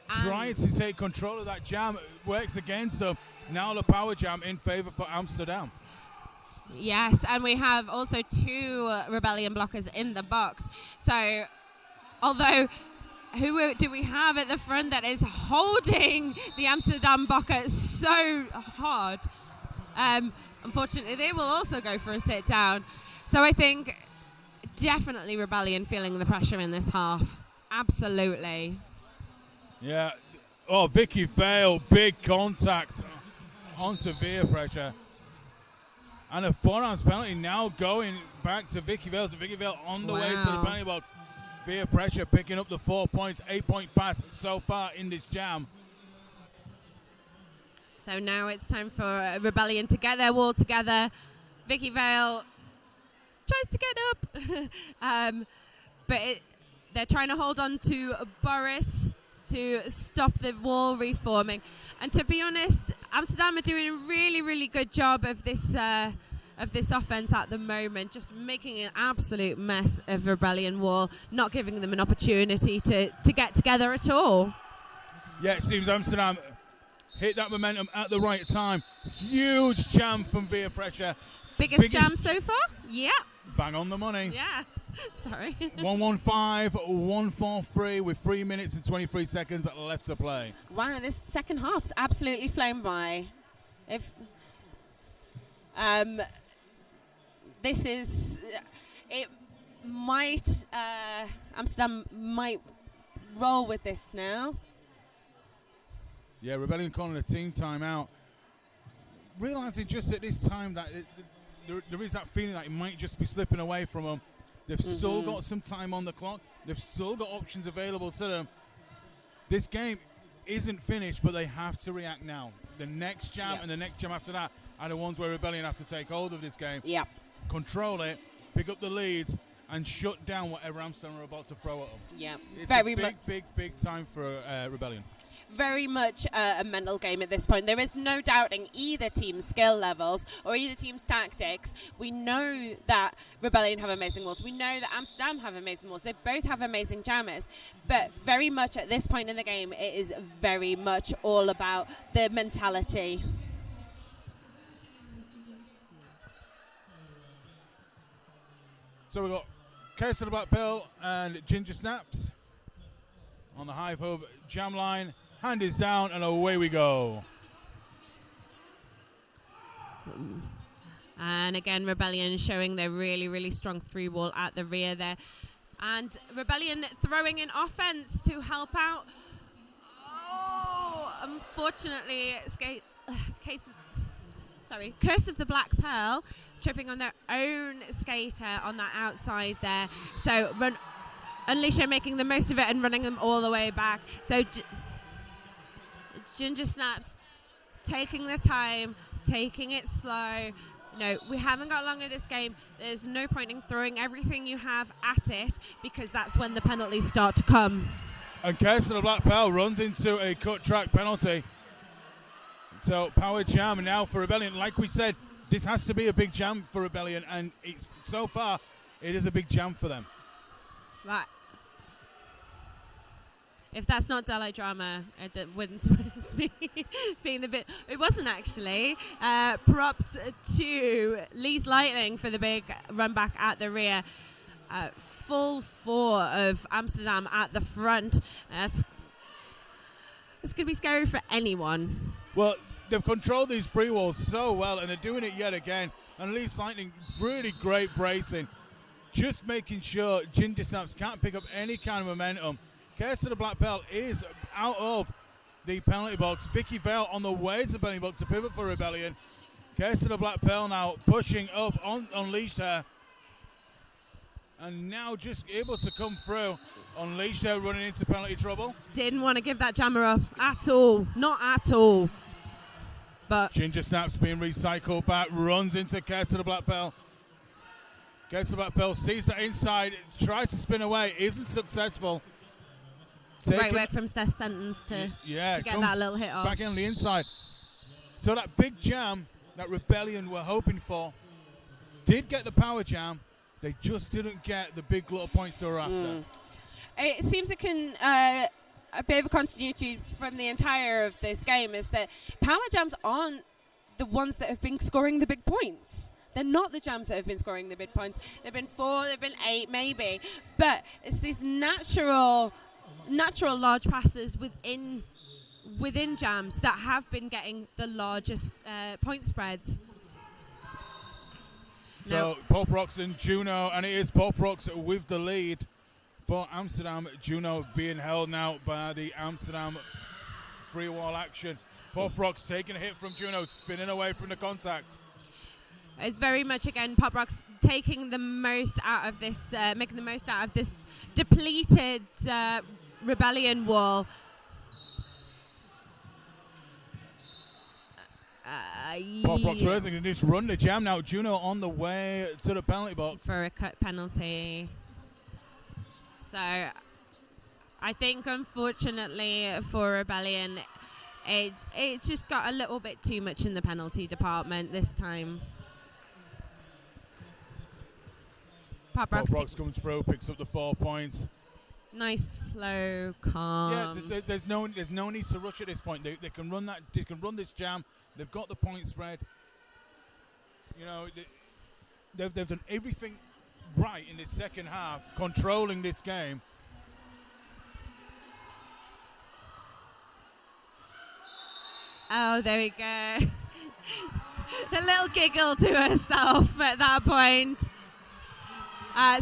trying to take control of that jam, works against them. Now the Power Jam in favour for Amsterdam. Yes, and we have also 2 Rebellion blockers in the box. So, although, who do we have at the front that is holding the Amsterdam blocker so hard? Unfortunately, they will also go for a sit down. So I think definitely Rebellion feeling the pressure in this half. Absolutely. Yeah. Oh, Vicky Vale, big contact on severe pressure. And a forearms penalty now going back to Vicky Vale. So Vicky Vale on the way to the penalty box via pressure, picking up the 4 points, 8-point pass so far in this jam. So now it's time for Rebellion to get their wall together. Vicky Vale tries to get up, but they're trying to hold on to Boris to stop the wall reforming. And to be honest, Amsterdam are doing a really, really good job of this offense at the moment, just making an absolute mess of Rebellion wall, not giving them an opportunity to get together at all. Yeah, it seems Amsterdam hit that momentum at the right time. Huge jam from via pressure. Biggest jam so far? Yeah. Bang on the money. Yeah. Sorry. 1:15.143 with 3 minutes and 23 seconds left to play. Wow, this second half's absolutely flown by. If this is, it might Amsterdam might roll with this now. Yeah, Rebellion calling a team timeout, realizing just at this time that there is that feeling that it might just be slipping away from them. They've still got some time on the clock. They've still got options available to them. This game isn't finished, but they have to react now. The next jam and the next jam after that are the ones where Rebellion have to take hold of this game, control it, pick up the leads, and shut down whatever Amsterdam are about to throw at them. Yeah, it's a big time for Rebellion. Very much a mental game at this point. There is no doubting either team's skill levels or either team's tactics. We know that Rebellion have amazing walls. We know that Amsterdam have amazing walls. They both have amazing jammers. But very much at this point in the game, it is very much all about the mentality. So we've got Kirsten the Black Pearl and Ginger Snaps on the Hive Hub jam line. Hand is down and away we go. And again, Rebellion showing their really, really strong 3-wall at the rear there. And Rebellion throwing in offense to help out. Oh, unfortunately, Curse of the Black Pearl tripping on their own skater on that outside there. So Unleasher making the most of it and running them all the way back. So Ginger Snaps taking their time, taking it slow. No, we haven't got long of this game. There's no point in throwing everything you have at it because that's when the penalties start to come. And Kirsten the Black Pearl runs into a cut track penalty. So Power Jam now for Rebellion. Like we said, this has to be a big jam for Rebellion, and it's so far it is a big jam for them. Right. If that's not daylight drama, it wouldn't supposed to be being the bit. It wasn't actually. Props to Lee's Lightning for the big run back at the rear. Full 4 of Amsterdam at the front. It's going to be scary for anyone. Well, they've controlled these free walls so well, and they're doing it yet again. And Lee's Lightning, really great bracing. Just making sure Ginger Snaps can't pick up any kind of momentum. Kirsten the Black Pearl is out of the penalty box. Vicky Vale on the way to the penalty box to pivot for Rebellion. Kirsten the Black Pearl now pushing up on Unleashed her. and now just able to come through. Unleashed there, running into penalty trouble. Didn't want to give that jammer up at all. Not at all. But Ginger Snaps being recycled back, runs into Gets to the Black Pearl. Gets to the Black Pearl, sees that inside, tries to spin away, isn't successful. Great work from Steph Sentence to get that little hit off. Back in on the inside. So that big jam that Rebellion were hoping for did get the power jam. They just didn't get the big little points they were after. It seems it can a bit of a continuity from the entire of this game is that power jams aren't the ones that have been scoring the big points. They're not the jams that have been scoring the big points. They've been 4, they've been 8 maybe, but it's these natural large passes within jams that have been getting the largest point spreads. So Pop Rocks and Juno, and it is Pop Rocks with the lead for Amsterdam. Juno being held now by the Amsterdam free wall action. Pop Rocks taking a hit from Juno, spinning away from the contact. It's very much, again, Pop Rocks taking the most out of this, making the most out of this depleted Rebellion wall. Pop Rocks were thinking just run the jam now. Juno on the way to the penalty box. For a cut penalty. So I think, unfortunately, for Rebellion, it's just got a little bit too much in the penalty department this time. Pop Rocks comes through, picks up the 4 points. Nice, slow, calm. Yeah, there's no need to rush at this point. They can run that. They can run this jam. They've got the point spread. You know, they've done everything right in this second half, controlling this game. Oh, there we go. A little giggle to herself at that point.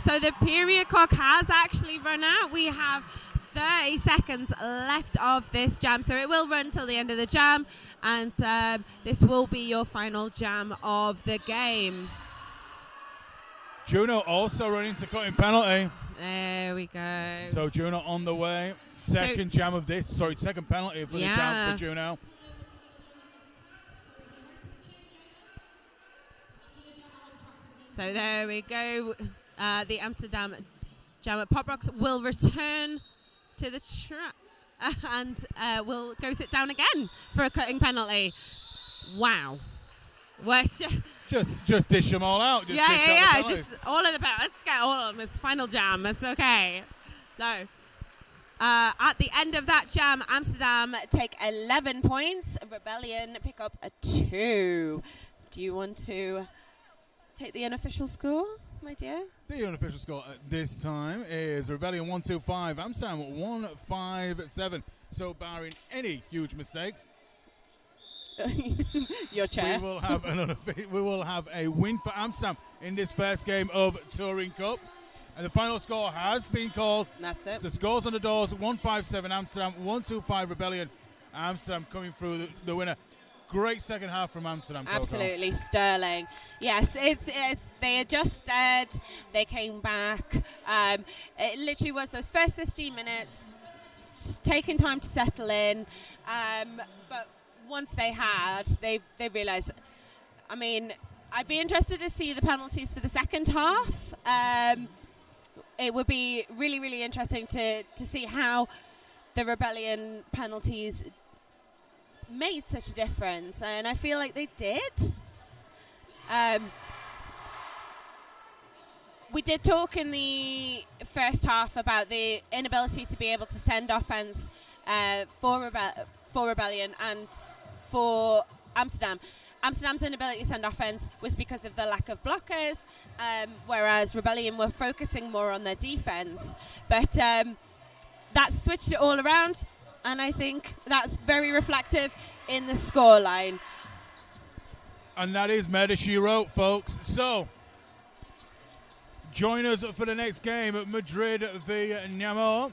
So the period clock has actually run out. We have 30 seconds left of this jam, so it will run till the end of the jam, and this will be your final jam of the game. Juno also running to cutting penalty. There we go. So Juno on the way. Second jam of this. Sorry, second penalty for the jam for Juno. So there we go. The Amsterdam Jam at Pop Rocks will return to the track and will go sit down again for a cutting penalty. Wow. Just dish them all out. Just all of the penalties. Let's just get all of them. It's final jam. It's okay. So at the end of that jam, Amsterdam take 11 points. Rebellion pick up a 2. Do you want to take the unofficial score, my dear? The unofficial score at this time is Rebellion 125, Amsterdam 157. So barring any huge mistakes, your chair. We will have a win for Amsterdam in this first game of Turing Cup. And the final score has been called. That's it. The scores on the doors: 157 Amsterdam, 125 Rebellion. Amsterdam coming through the winner. Great second half from Amsterdam. Absolutely Coco. Sterling. Yes, it's they adjusted, they came back. It literally was those first 15 minutes, just taking time to settle in. But once they realised. I mean, I'd be interested to see the penalties for the second half. It would be really, really interesting to see how the Rebellion penalties made such a difference, and I feel like they did. We did talk in the first half about the inability to be able to send offense for Rebellion and for Amsterdam. Amsterdam's inability to send offense was because of the lack of blockers, whereas Rebellion were focusing more on their defense. But that switched it all around, and I think that's very reflective in the scoreline. And that is Murder, She Wrote, folks. So, join us for the next game at Madrid v Namur.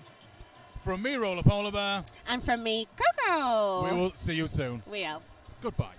From me, Roller Polar Bear. And from me, Coco. We will see you soon. We will. Goodbye.